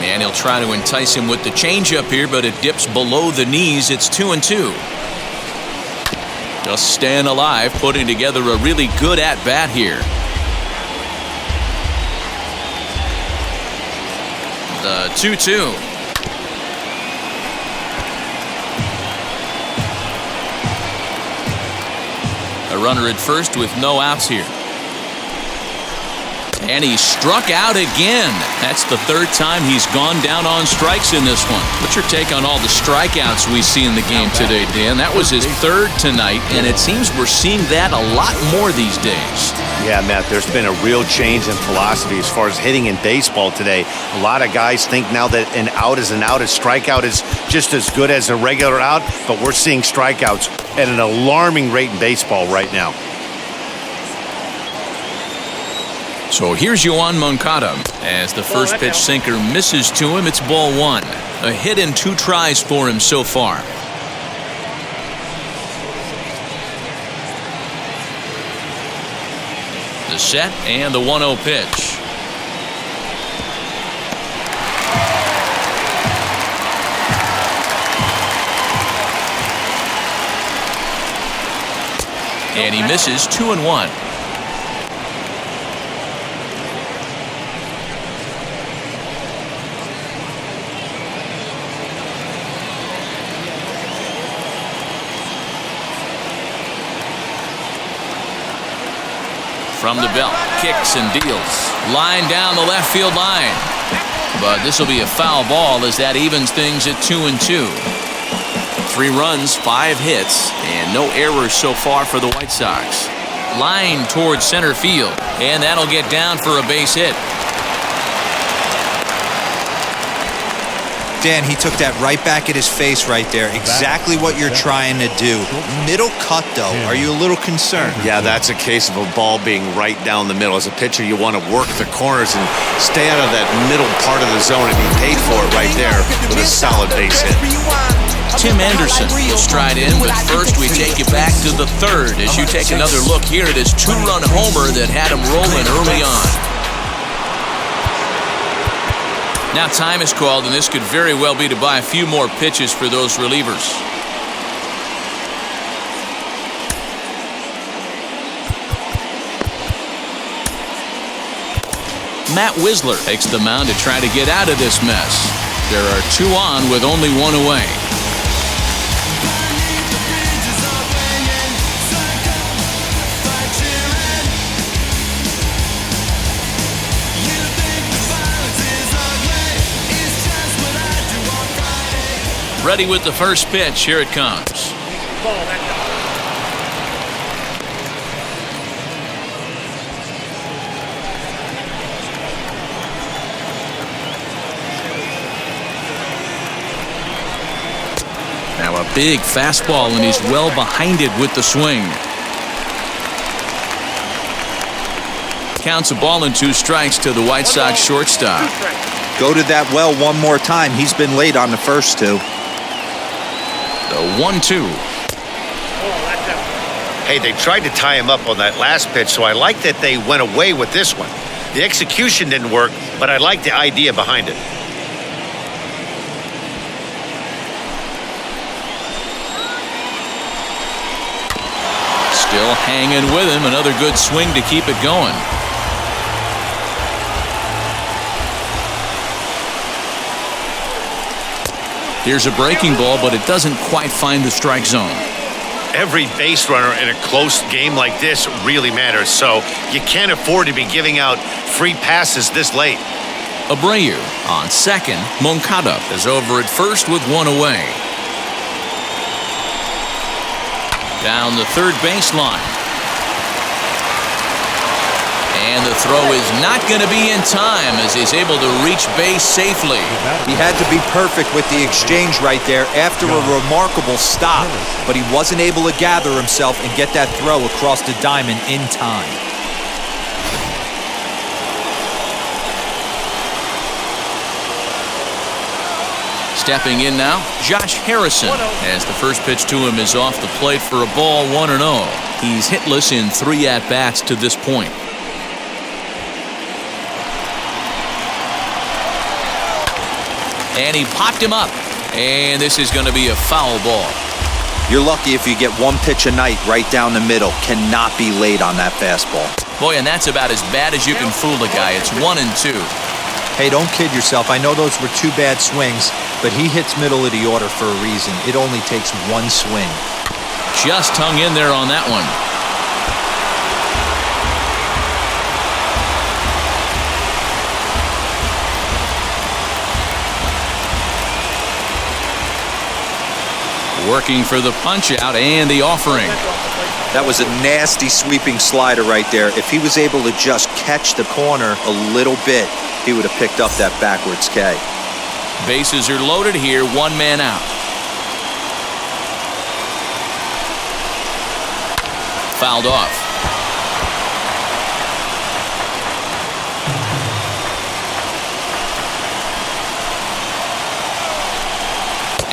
And he'll try to entice him with the changeup here, but it dips below the knees. It's 2-2. Just staying alive, putting together a really good at-bat here. The 2-2. A runner at first with no outs here. And he struck out again. That's the 3rd time he's gone down on strikes in this one. What's your take on all the strikeouts we see in the game today, Dan? That was his 3rd tonight, and it seems we're seeing that a lot more these days. Yeah, Matt, there's been a real change in philosophy as far as hitting in baseball today. A lot of guys think now that an out is an out, a strikeout is just as good as a regular out, but we're seeing strikeouts at an alarming rate in baseball right now. So here's Yoan Moncada as the first pitch sinker misses to him. It's ball 1. A hit in 2 tries for him so far. The set and the 1-0 pitch. And he misses 2-1. From the belt, kicks and deals. Line down the left field line. But this will be a foul ball as that evens things at 2-2. 3 runs, 5 hits, and no errors so far for the White Sox. Line towards center field, and that'll get down for a base hit. Dan, he took that right back at his face right there. Exactly what you're trying to do. Middle cut, though. Are you a little concerned? Yeah, that's a case of a ball being right down the middle. As a pitcher, you want to work the corners and stay out of that middle part of the zone, and he paid for it right there with a solid base hit. Tim Anderson will stride in, but first we take you back to the 3rd as you take another look here at his 2-run homer that had him rolling early on. Now time is called, and this could very well be to buy a few more pitches for those relievers. Matt Wisler takes the mound to try to get out of this mess. There are 2 on with only 1 away. Ready with the first pitch. Here it comes. Ball, that Now a big fastball, and he's well behind it with the swing. Counts a ball and 2 strikes to the White Sox shortstop. Go to that well one more time. He's been late on the first 2. The 1-2. Hey, they tried to tie him up on that last pitch, so I like that they went away with this one. The execution didn't work, but I like the idea behind it. Still hanging with him. Another good swing to keep it going. Here's a breaking ball, but it doesn't quite find the strike zone. Every base runner in a close game like this really matters, so you can't afford to be giving out free passes this late. Abreu on second. Moncada is over at first with 1 away. Down the third baseline. And the throw is not going to be in time as he's able to reach base safely. He had to be perfect with the exchange right there after a remarkable stop, but he wasn't able to gather himself and get that throw across the diamond in time. Stepping in now, Josh Harrison, as the first pitch to him is off the plate for a ball, 1-0. He's hitless in 3 at-bats to this point. And he popped him up, and this is going to be a foul ball. You're lucky if you get 1 pitch a night right down the middle. Cannot be late on that fastball. Boy, and that's about as bad as you can fool a guy. It's 1-2. Hey, don't kid yourself. I know those were 2 bad swings, but he hits middle of the order for a reason. It only takes 1 swing. Just hung in there on that one. Working for the punch out and the offering. That was a nasty sweeping slider right there. If he was able to just catch the corner a little bit, he would have picked up that backwards K. Bases are loaded here, 1 man out. Fouled off.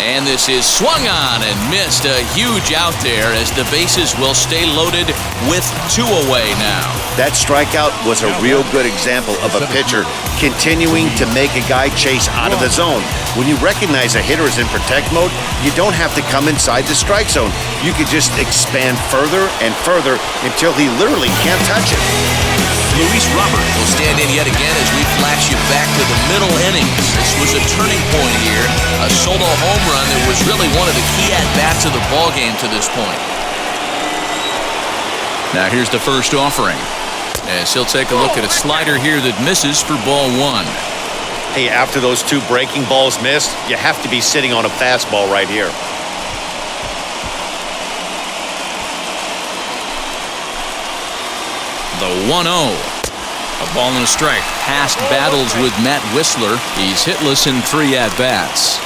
And this is swung on and missed. A huge out there as the bases will stay loaded with 2 away now. That strikeout was a real good example of a pitcher continuing to make a guy chase out of the zone. When you recognize a hitter is in protect mode, you don't have to come inside the strike zone. You could just expand further and further until he literally can't touch it. Luis Robert will stand in yet again as we flash you back to the middle innings. This was a turning point here. A solo home run that was really one of the key at-bats of the ballgame to this point. Now here's the first offering, as he'll take a look at a slider here that misses for ball 1. Hey, after those 2 breaking balls missed, you have to be sitting on a fastball right here. The 1-0. A ball and a strike. Past battles with Matt Whistler. He's hitless in 3 at-bats.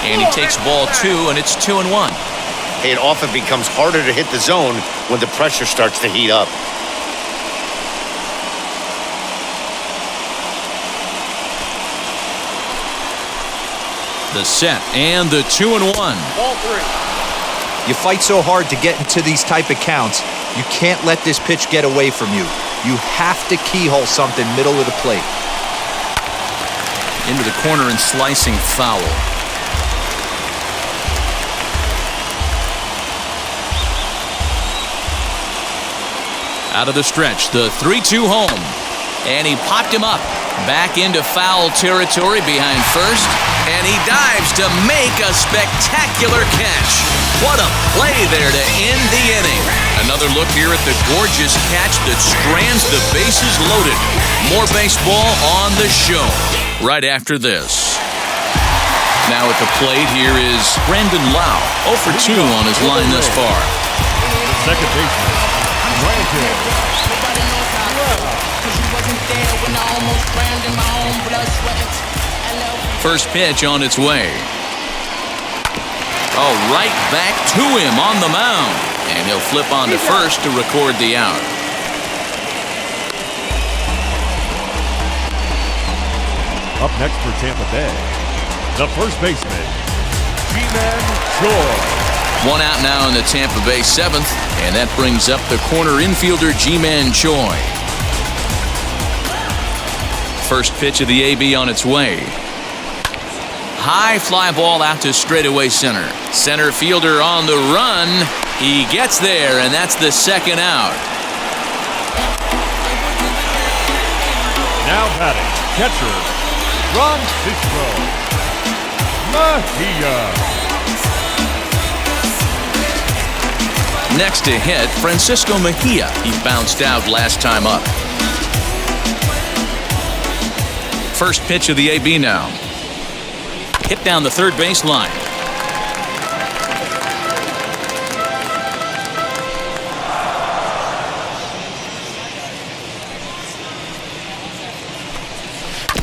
And he takes ball 2, and it's 2-1. It often becomes harder to hit the zone when the pressure starts to heat up. The set and the 2-1. Ball 3. You fight so hard to get into these type of counts, you can't let this pitch get away from you. You have to keyhole something middle of the plate. Into the corner and slicing foul. Out of the stretch, the 3-2 home. And he popped him up. Back into foul territory behind first. And he dives to make a spectacular catch. What a play there to end the inning. Another look here at the gorgeous catch that strands the bases loaded. More baseball on the show right after this. Now at the plate here is Brandon Lau. 0 for 2 on his line thus far. The second baseman, Brandon. First pitch on its way. Oh, right back to him on the mound. And he'll flip on to first to record the out. Up next for Tampa Bay, the first baseman, G-Man Choi. 1 out now in the Tampa Bay 7th. And that brings up the corner infielder G-Man Choi. First pitch of the AB on its way. High fly ball out to straightaway center. Center fielder on the run. He gets there, and that's the 2nd out. Now batting, catcher, Francisco Mejia. Next to hit, Francisco Mejia. He bounced out last time up. First pitch of the AB now. Hit down the third baseline.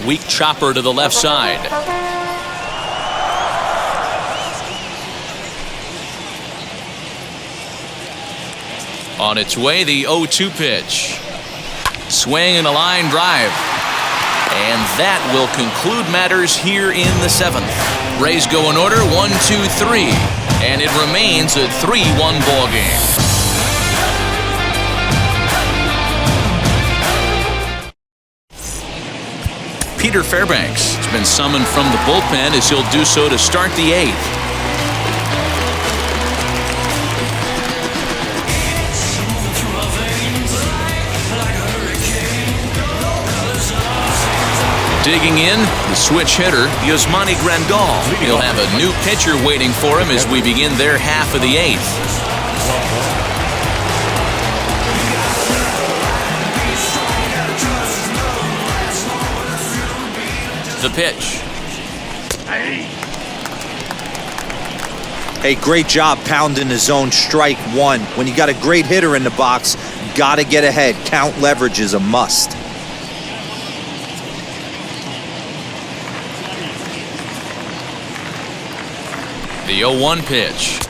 Weak chopper to the left side. On its way, the 0-2 pitch. Swing and a line drive. And that will conclude matters here in the 7th. Rays go in order 1, 2, 3. And it remains a 3-1 ball game. Peter Fairbanks has been summoned from the bullpen as he'll do so to start the 8th. Digging in, the switch hitter, Yasmani Grandal. He'll have a new pitcher waiting for him as we begin their half of the 8th. The pitch. Hey, great job pounding the zone strike 1. When you got a great hitter in the box, gotta get ahead. Count leverage is a must. The 0-1 pitch.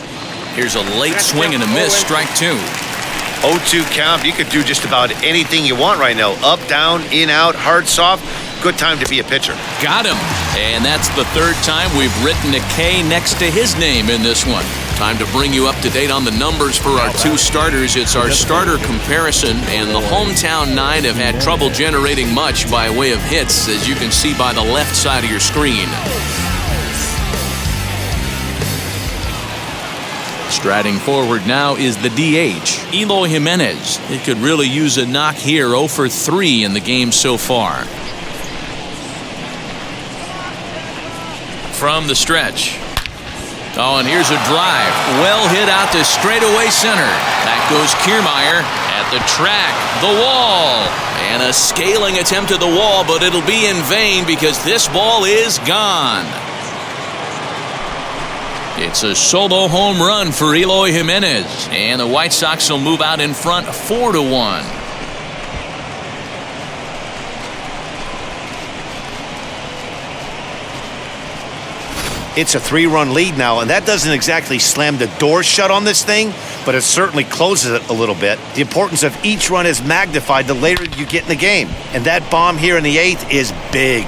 Here's a late swing and a miss, strike 2. 0-2 count. You could do just about anything you want right now. Up, down, in, out, hard, soft. Good time to be a pitcher. Got him. And that's the third time we've written a K next to his name in this one. Time to bring you up to date on the numbers for our two starters. It's our starter comparison, and the hometown nine have had trouble generating much by way of hits, as you can see by the left side of your screen. Striding forward now is the DH, Eloy Jimenez. It could really use a knock here, 0 for 3 in the game so far. From the stretch. Oh, and here's a drive. Well hit out to straightaway center. That goes Kiermaier at the track, the wall. And a scaling attempt at the wall, but it'll be in vain because this ball is gone. It's a solo home run for Eloy Jimenez, and the White Sox will move out in front 4-1. It's a 3-run lead now, and that doesn't exactly slam the door shut on this thing, but it certainly closes it a little bit. The importance of each run is magnified the later you get in the game, and that bomb here in the 8th is big.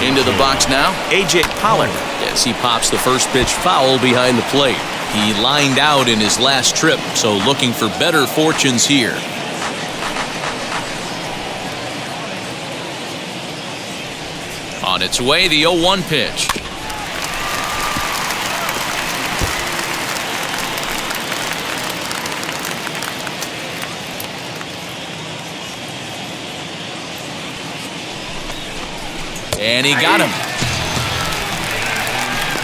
Into the box now, A.J. Pollock, as he pops the first pitch foul behind the plate. He lined out in his last trip, so looking for better fortunes here. On its way, the 0-1 pitch. And he got him.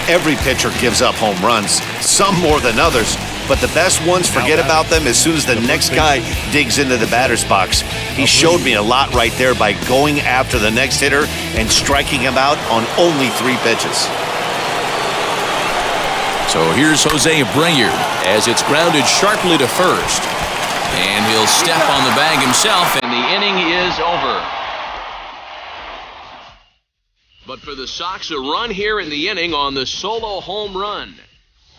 Every pitcher gives up home runs, some more than others, but the best ones forget about them as soon as the next guy digs into the batter's box. He showed me a lot right there by going after the next hitter and striking him out on only 3 pitches. So here's Jose Abreu as it's grounded sharply to first. And he'll step on the bag himself, and the inning is over. But for the Sox, a run here in the inning on the solo home run.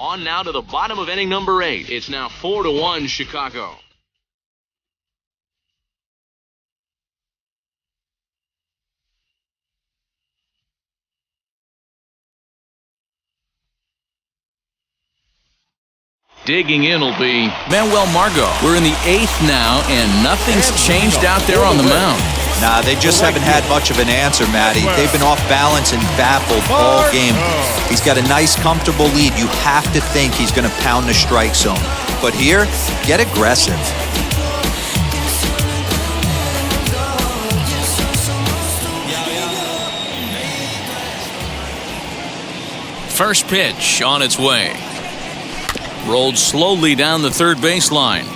On now to the bottom of inning number 8. It's now 4-1 Chicago. Digging in will be Manuel Margot. We're in the 8th now, and nothing's changed out there on the mound. Nah, they just haven't had much of an answer, Matty. They've been off balance and baffled all game. He's got a nice, comfortable lead. You have to think he's going to pound the strike zone. But here, get aggressive. First pitch on its way. Rolled slowly down the third baseline.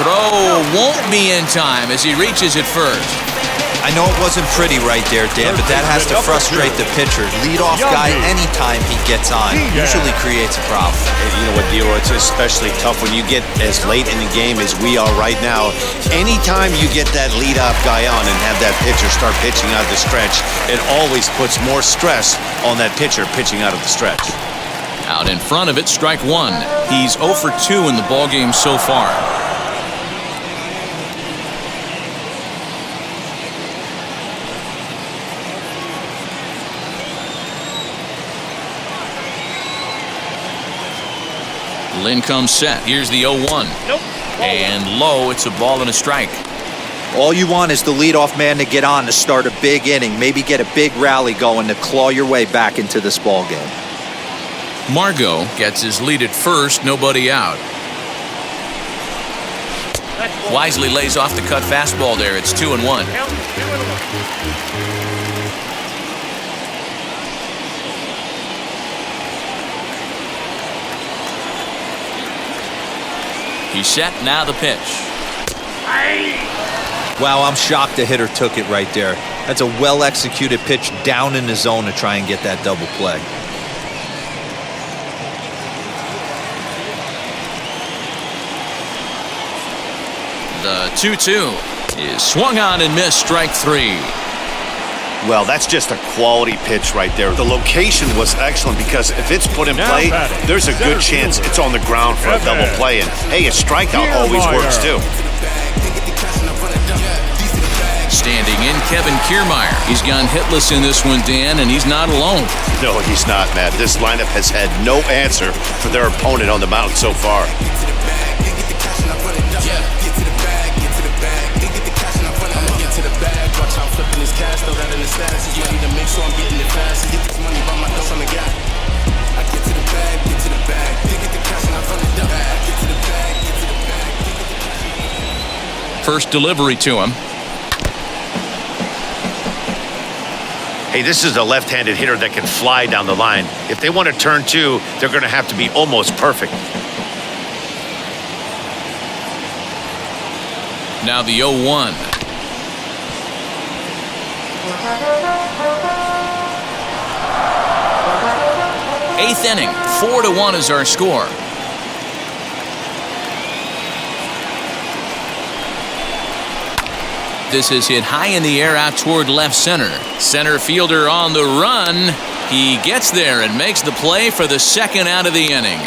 Throw won't be in time as he reaches it first. I know it wasn't pretty right there, Dan, but that has to frustrate the pitcher. Leadoff guy, anytime he gets on, usually creates a problem. And you know what, D'Lo, it's especially tough when you get as late in the game as we are right now. Anytime you get that leadoff guy on and have that pitcher start pitching out of the stretch, it always puts more stress on that pitcher pitching out of the stretch. Out in front of it, strike 1. He's 0 for 2 in the ballgame so far. Lynn comes set. Here's the 0-1. Nope. And low, it's a ball and a strike. All you want is the leadoff man to get on to start a big inning, maybe get a big rally going to claw your way back into this ball game. Margot gets his lead at first, nobody out. Wisely lays off the cut fastball there. It's 2-1. He's set, now the pitch. Wow, I'm shocked the hitter took it right there. That's a well-executed pitch down in the zone to try and get that double play. The 2-2 is swung on and missed, strike 3. Well, that's just a quality pitch right there. The location was excellent because if it's put in play, there's a good chance it's on the ground for a double play. And hey, a strikeout always works too. Standing in, Kevin Kiermaier. He's gone hitless in this one, Dan, and he's not alone. No, he's not, Matt. This lineup has had no answer for their opponent on the mound so far. First delivery to him. Hey, this is a left-handed hitter that can fly down the line. If they want to turn two, they're going to have to be almost perfect. Now the 0-1. Eighth inning, 4-1 is our score. This is hit high in the air out toward left center. Center fielder on the run. He gets there and makes the play for the second out of the inning.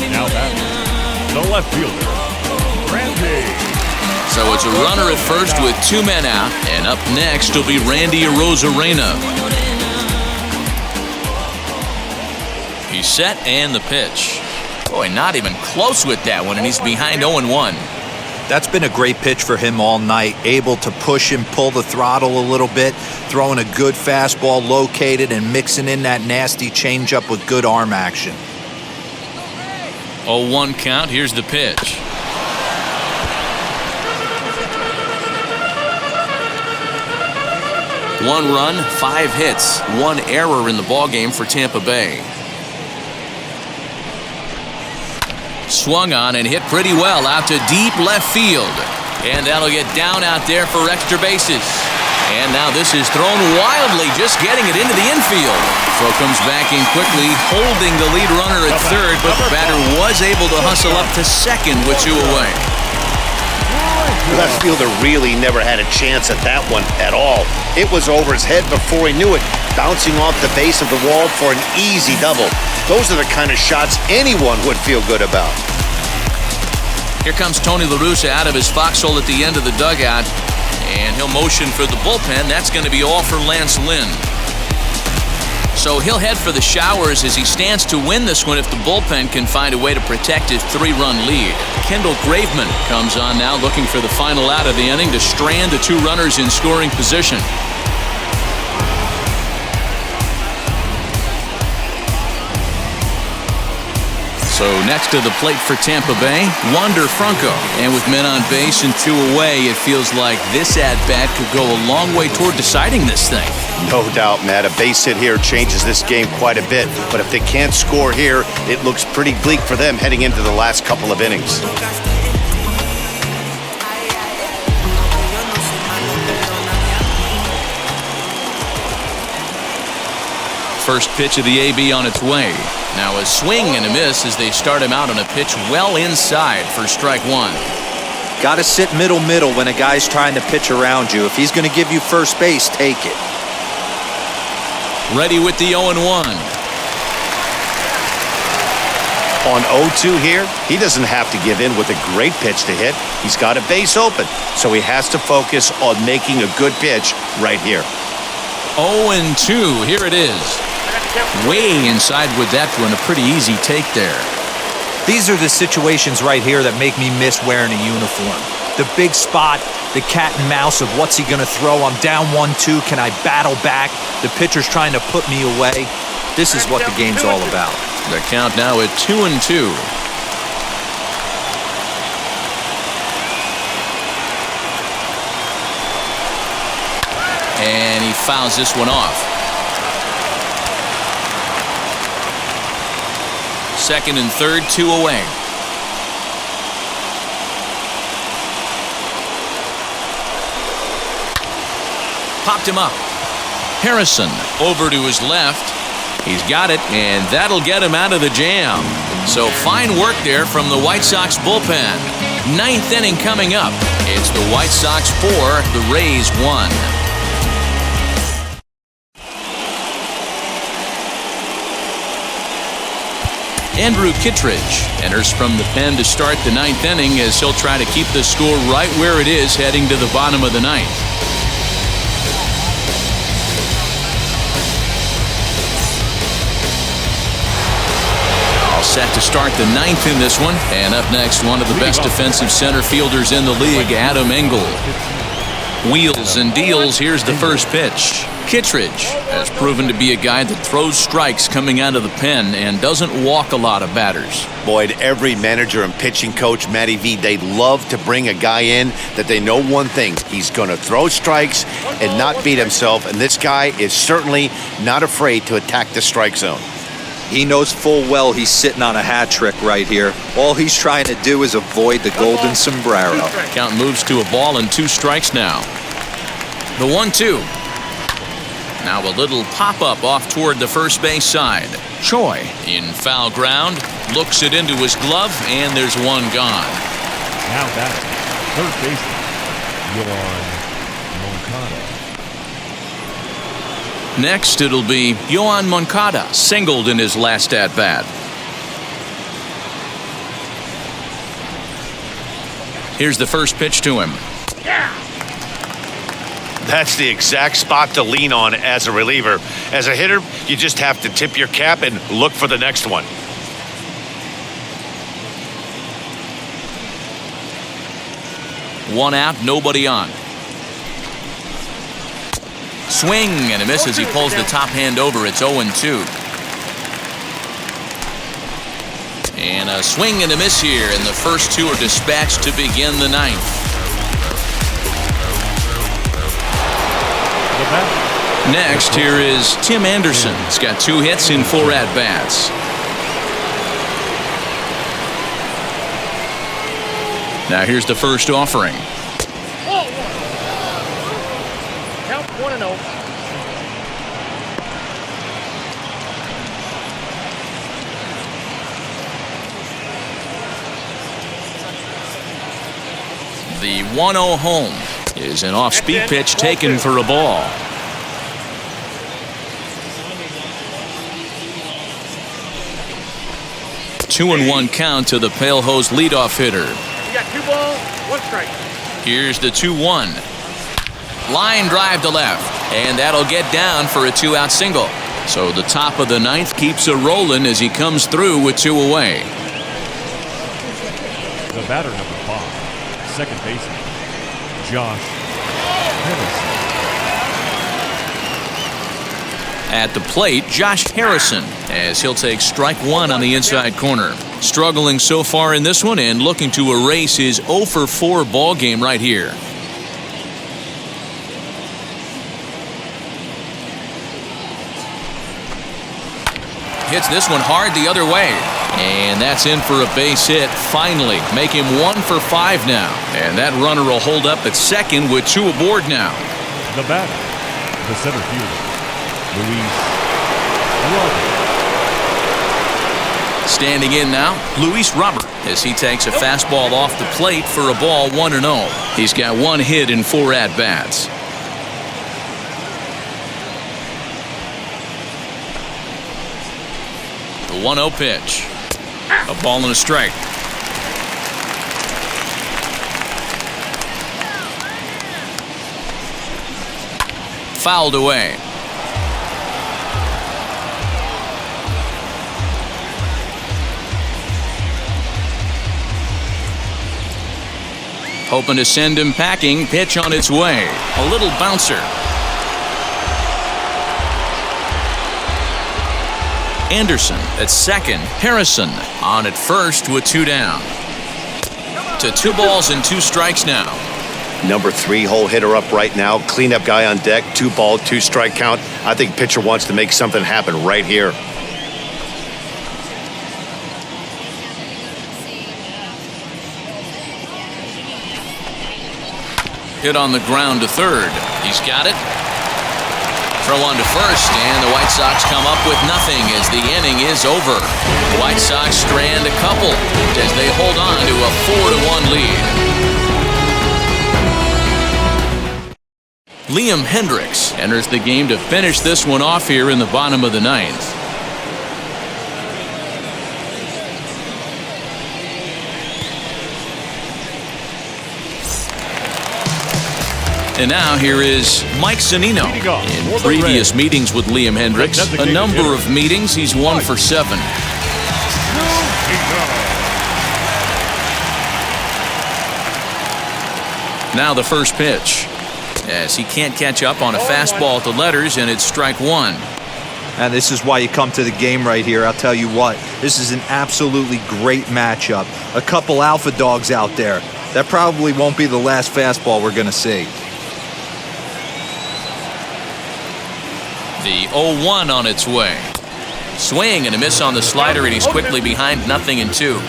Now back, the left fielder, Randy. So it's a runner at first with 2 men out, and up next will be Randy Arozarena. He's set and the pitch. Boy, not even close with that one, and he's behind 0-1. That's been a great pitch for him all night. Able to push and pull the throttle a little bit, throwing a good fastball located and mixing in that nasty changeup with good arm action. 0-1 count. Here's the pitch. One run, 5 hits, 1 error in the ballgame for Tampa Bay. Swung on and hit pretty well out to deep left field. And that'll get down out there for extra bases. And now this is thrown wildly, just getting it into the infield. Throw comes back in quickly, holding the lead runner at third, but the batter was able to hustle up to second with 2 away. Left fielder really never had a chance at that one at all. It was over his head before he knew it, bouncing off the base of the wall for an easy double. Those are the kind of shots anyone would feel good about. Here comes Tony La Russa out of his foxhole at the end of the dugout, and he'll motion for the bullpen. That's going to be all for Lance Lynn. So he'll head for the showers as he stands to win this one if the bullpen can find a way to protect his 3-run lead. Kendall Graveman comes on now, looking for the final out of the inning to strand the 2 runners in scoring position. So next to the plate for Tampa Bay, Wander Franco. And with men on base and 2 away, it feels like this at-bat could go a long way toward deciding this thing. No doubt, Matt. A base hit here changes this game quite a bit. But if they can't score here, it looks pretty bleak for them heading into the last couple of innings. First pitch of the AB on its way. Now a swing and a miss as they start him out on a pitch well inside for strike 1. Got to sit middle when a guy's trying to pitch around you. If he's going to give you first base, take it. Ready with the 0-1. On 0-2 here, he doesn't have to give in with a great pitch to hit. He's got a base open, so he has to focus on making a good pitch right here. 0-2, here it is. Way inside with that one, a pretty easy take there. These are the situations right here that make me miss wearing a uniform. The big spot, the cat and mouse of what's he going to throw. I'm down 1-2. Can I battle back? The pitcher's trying to put me away. This is what the game's all about. The count now at 2-2. And he fouls this one off. Second and third, 2 away. Popped him up. Harrison over to his left. He's got it, and that'll get him out of the jam. So fine work there from the White Sox bullpen. Ninth inning coming up. It's the White Sox 4, the Rays 1. Andrew Kittredge enters from the pen to start the ninth inning as he'll try to keep the score right where it is heading to the bottom of the ninth. All set to start the ninth in this one. And up next, one of the best defensive center fielders in the league, Adam Engel. Wheels and deals. Here's the first pitch. Kittredge has proven to be a guy that throws strikes coming out of the pen and doesn't walk a lot of batters. Boyd, every manager and pitching coach, Matty V, they love to bring a guy in that they know one thing. He's going to throw strikes and not beat himself, and this guy is certainly not afraid to attack the strike zone. He knows full well he's sitting on a hat trick right here. All he's trying to do is avoid the golden sombrero. Count moves to a ball and 2 strikes now. The 1-2. Now a little pop-up off toward the first base side. Choi in foul ground, looks it into his glove, and there's one gone. Now batting, third baseman, Yohan Moncada. Next, it'll be Yohan Moncada, singled in his last at-bat. Here's the first pitch to him. That's the exact spot to lean on as a reliever. As a hitter, you just have to tip your cap and look for the next one. One out, nobody on. Swing and a miss as he pulls the top hand over. It's 0-2. And a swing and a miss here, and the first 2 are dispatched to begin the ninth. Next, here is Tim Anderson. He's got 2 hits in 4 at-bats. Now here's the first offering. Count 1-0. The 1-0 home is an off-speed pitch taken for a ball. Two and 1 count to the Pale Hose leadoff hitter. You got 2 balls, 1 strike. Here's the 2-1. Line drive to left, and that'll get down for a 2-out single. So the top of the ninth keeps a rolling as he comes through with 2 away. The batter, number 5, second baseman, Josh Harrison. At the plate, Josh Harrison, as he'll take strike 1 on the inside corner. Struggling so far in this one and looking to erase his 0-for-4 ball game right here. Hits this one hard the other way. And that's in for a base hit. Finally, make him 1-for-5 now. And that runner will hold up at second with 2 aboard now. The batter, the center fielder, Luis Robert. Standing in now, Luis Robert, as he takes a fastball off the plate for a ball 1-0. He's got 1 hit in 4 at-bats. The 1-0 pitch. A ball and a strike. Fouled away. Hoping to send him packing. Pitch on its way. A little bouncer. Anderson at second. Harrison on at first with 2 down. To 2 balls and 2 strikes now. Number 3 hole hitter up right now. Cleanup guy on deck. 2 ball, 2 strike count. I think pitcher wants to make something happen right here. Hit on the ground to third. He's got it. Throw on to first, and the White Sox come up with nothing as the inning is over. The White Sox strand a couple as they hold on to a 4-1 lead. Liam Hendricks enters the game to finish this one off here in the bottom of the ninth. And now here is Mike Zunino. In previous meetings with Liam Hendricks, a number of meetings, he's 1 for 7. Now the first pitch, as he can't catch up on a fastball at the letters, and it's strike 1. And this is why you come to the game right here. I'll tell you what, this is an absolutely great matchup. A couple alpha dogs out there. That probably won't be the last fastball we're going to see. The 0-1 on its way. Swing and a miss on the slider, and he's quickly behind 0-2.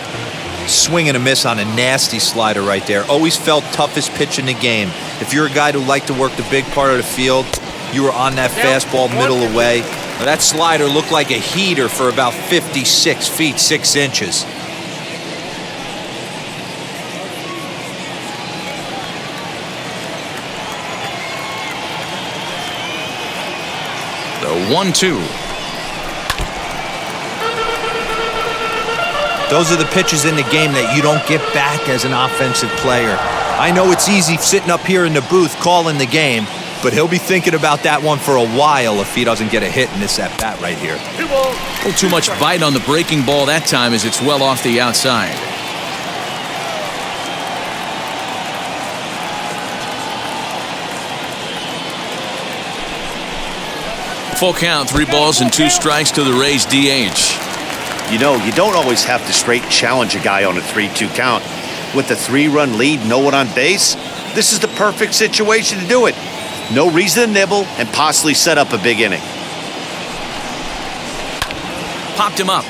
Swing and a miss on a nasty slider right there. Always felt toughest pitch in the game. If you're a guy who liked to work the big part of the field, you were on that fastball middle away. Now, that slider looked like a heater for about 56 feet 6 inches. The 1-2. Those are the pitches in the game that you don't get back as an offensive player. I know it's easy sitting up here in the booth calling the game, but he'll be thinking about that one for a while if he doesn't get a hit in this at-bat right here. A little too much bite on the breaking ball that time as it's well off the outside. Full count, 3 balls and 2 strikes to the Rays DH. You know, you don't always have to straight challenge a guy on a 3-2 count. With a 3-run lead, no one on base, this is the perfect situation to do it. No reason to nibble and possibly set up a big inning. Popped him up.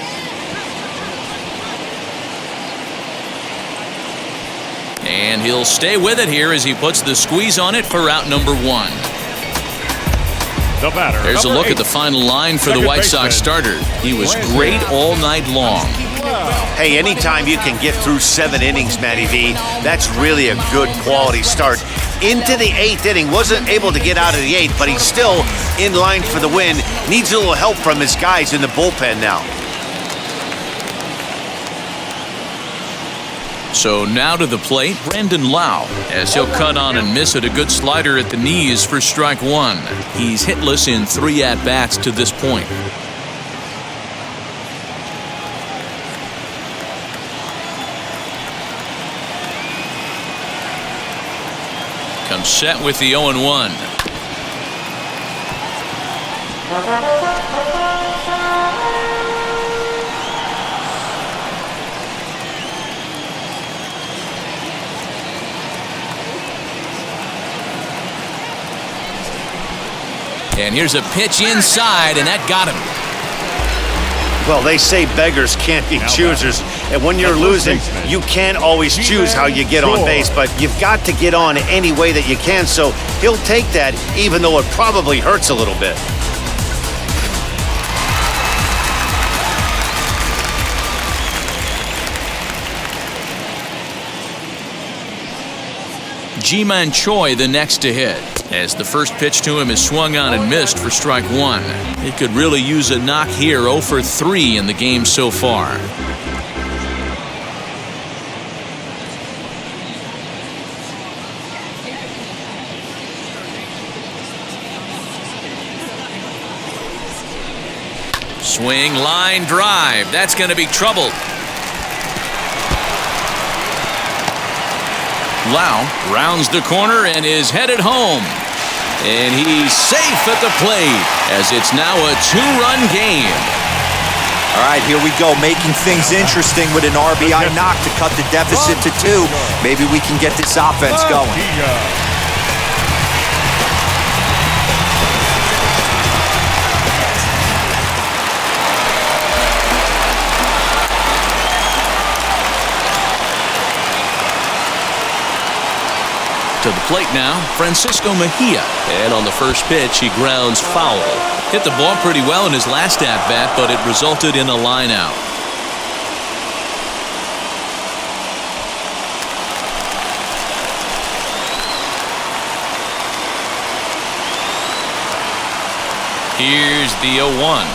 And he'll stay with it here as he puts the squeeze on it for out number 1. The batter, There's a look at the final line for the White Sox starter. He was great all night long. Hey, anytime you can get through 7 innings, Matty V, that's really a good quality start. Into the 8th inning, wasn't able to get out of the 8th, but he's still in line for the win. Needs a little help from his guys in the bullpen now. So now to the plate, Brandon Lau, as he'll cut on and miss at a good slider at the knees for strike 1. He's hitless in 3 at-bats to this point. Comes set with the 0-1. And here's a pitch inside, and that got him. Well, they say beggars can't be choosers, and when you're losing, you can't always choose how you get on base, but you've got to get on any way that you can, so he'll take that, even though it probably hurts a little bit. Ji-Man Choi the next to hit, as the first pitch to him is swung on and missed for strike 1. He could really use a knock here. 0 for 3 in the game so far. Swing, line drive. That's going to be trouble. Lau rounds the corner and is headed home. And he's safe at the plate as it's now a 2-run game. All right, here we go, making things interesting with an RBI knock to cut the deficit to 2. Maybe we can get this offense going. To the plate now, Francisco Mejia. And on the first pitch, he grounds foul. Hit the ball pretty well in his last at-bat, but it resulted in a line out. Here's the 0-1.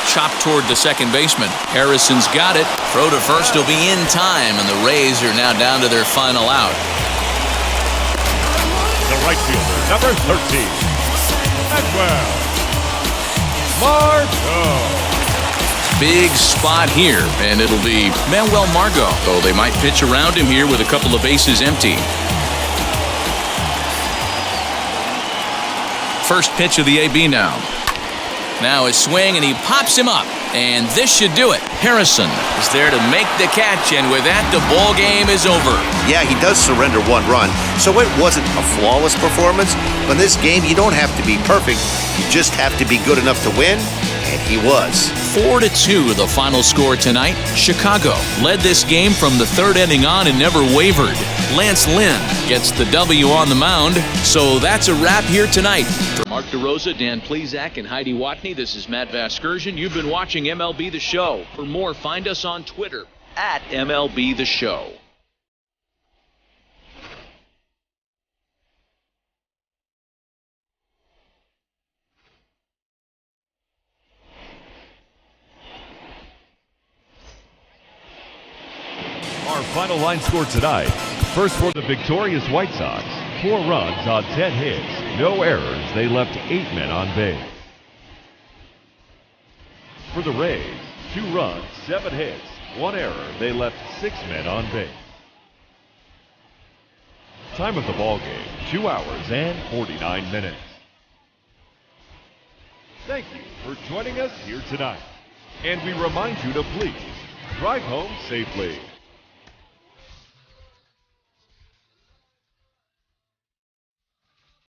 Chopped toward the second baseman. Harrison's got it. Throw to first will be in time, and the Rays are now down to their final out. The right fielder, number 13. Atwell. Margot. Big spot here, and it'll be Manuel Margot, though they might pitch around him here with a couple of bases empty. First pitch of the AB now. Now his swing, and he pops him up, and this should do it. Harrison is there to make the catch, and with that, the ball game is over. Yeah, he does surrender 1 run, so it wasn't a flawless performance. But in this game, you don't have to be perfect. You just have to be good enough to win, and he was. 4-2 the final score tonight. Chicago led this game from the third inning on and never wavered. Lance Lynn gets the W on the mound, so that's a wrap here tonight. For Mark DeRosa, Dan Plezak, and Heidi Watney, this is Matt Vasgersian. You've been watching MLB The Show. For more, find us on Twitter at MLB The Show. Our final line score tonight. First for the victorious White Sox, 4 runs on 10 hits, no errors. They left 8 men on base. For the Rays, 2 runs, 7 hits, 1 error. They left 6 men on base. Time of the ball game, 2 hours and 49 minutes. Thank you for joining us here tonight. And we remind you to please drive home safely.